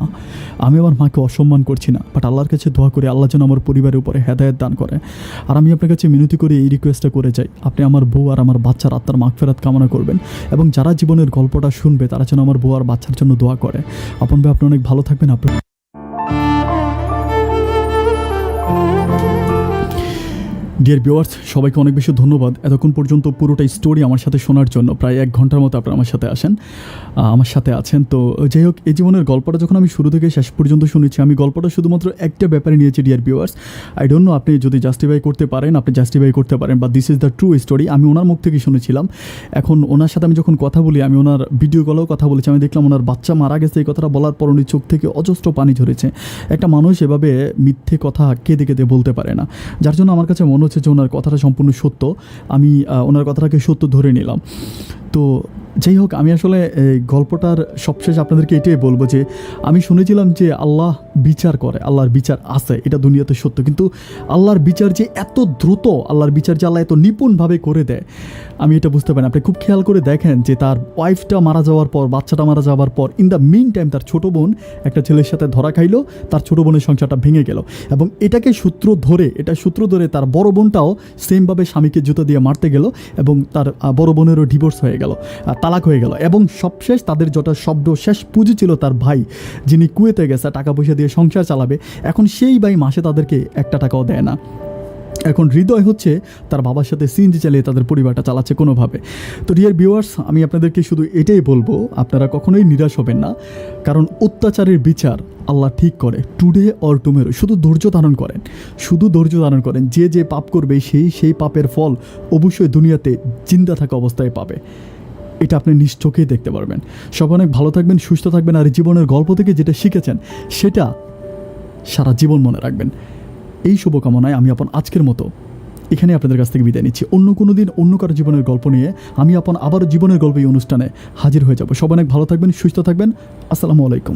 আমি আমার মাকে অসম্মান করছি না, বাট আল্লাহর কাছে দোয়া করি আল্লাহ যেন আমার পরিবারের উপরে হেদায়েত দান করে। আর আমি আপনার কাছে মিনতি করে এই রিকোয়েস্টটা করে যাই, আপনি আমার বউ আর আমার বাচ্চার আত্মার মাগফিরাত কামনা করবেন, এবং যারা জীবনের গল্পটা শুনবে তারা যেন আমার বউ আর বাচ্চার জন্য দোয়া করে। আপন ভাই, আপনি অনেক ভালো থাকবেন। ডিয়ার ভিউয়ার্স, সবাইকে অনেক বেশি ধন্যবাদ এতক্ষণ পর্যন্ত পুরোটা স্টোরি আমার সাথে শোনার জন্য। প্রায় 1 ঘন্টার মতো আপনারা আমার সাথে আছেন। তো যাই হোক, এই জীবনের গল্পটা যখন আমি শুরু থেকে শেষ পর্যন্ত শুনেছি, আমি গল্পটা শুধুমাত্র একটা ব্যাপারে নিয়েছি dear viewers. I don't know আপনি যদি জাস্টিফাই করতে পারেন, বা this is the true story. আমি ওনার মুখ থেকে শুনেছিলাম। এখন ওনার সাথে আমি যখন কথা বলি, আমি ওনার ভিডিও কলেও কথা বলেছি, আমি দেখলাম ওনার বাচ্চা মারা গেছে। এই কথাটা বলার পর উনি চোখ থেকে অজস্র পানি ঝরেছে। একটা মানুষ এভাবে মিথ্যে কথা কেঁদে কেঁদে বলতে পারে না, যার জন্য আমার কাছে মনে হচ্ছে যে ওনার কথাটা সম্পূর্ণ সত্য। আমি ওনার কথাটাকে সত্য ধরে নিলাম। তো যাই হোক, আমি আসলে গল্পটার সবশেষ আপনাদেরকে এটাই বলবো যে আমি শুনেছিলাম যে আল্লাহ বিচার করে, আল্লাহর বিচার আছে, এটা দুনিয়াতে সত্য। কিন্তু আল্লাহর বিচার যে এত দ্রুত, আল্লাহর বিচার যে আল্লাহ এত নিপুণভাবে করে দেয়, আমি এটা বুঝতে পারি। আপনি খুব খেয়াল করে দেখেন যে তার ওয়াইফটা মারা যাওয়ার পর, বাচ্চাটা মারা যাওয়ার পর, ইন দ্য মিন টাইম তার ছোটো বোন একটা ছেলের সাথে ধরা খাইলো, তার ছোটো বোনের সংসারটা ভেঙে গেল। এবং এটাকে সূত্র ধরে তার বড় বোনটাও সেমভাবে স্বামীকে জুতো দিয়ে মারতে গেল, এবং তার বড় বোনেরও ডিভোর্স হয়ে গেল, তালাক হয়ে গেল। এবং সবশেষ তাদের যটা শেষ পুঁজি ছিল তার ভাই, যিনি কুয়েতে গেছে টাকা পয়সা দিয়ে সংসার চালাবে, এখন সেই ভাই মাসে তাদেরকে 1 টাকাও দেয় না। এখন হৃদয় হচ্ছে তার বাবার সাথে সিএনজি চালিয়ে তাদের পরিবারটা চালাচ্ছে কোনোভাবে। তো ডিয়ার ভিউয়ার্স, আমি আপনাদেরকে শুধু এটাই বলবো, আপনারা কখনোই নিরাশ হবেন না, কারণ অত্যাচারের বিচার আল্লাহ ঠিক করে, টুডে অর টুমেরো। শুধু ধৈর্য ধারণ করেন। যে পাপ করবে সেই পাপের ফল অবশ্যই দুনিয়াতে জিন্দা থাকা অবস্থায় পাবে। এটা আপনি নিজ চোখেই দেখতে পারবেন। সব অনেক ভালো থাকবেন, সুস্থ থাকবেন, আর জীবনের গল্প থেকে যেটা শিখেছেন সেটা সারা জীবন মনে রাখবেন। এই শুভকামনায় আমি আজকের মতো এখানে আপনাদের কাছ থেকে বিদায় নিচ্ছি। অন্য কোনো দিন অন্য কারো জীবনের গল্প নিয়ে আমি আবারও জীবনের গল্প এই অনুষ্ঠানে হাজির হয়ে যাব। সব অনেক ভালো থাকবেন, সুস্থ থাকবেন। আসসালামু আলাইকুম।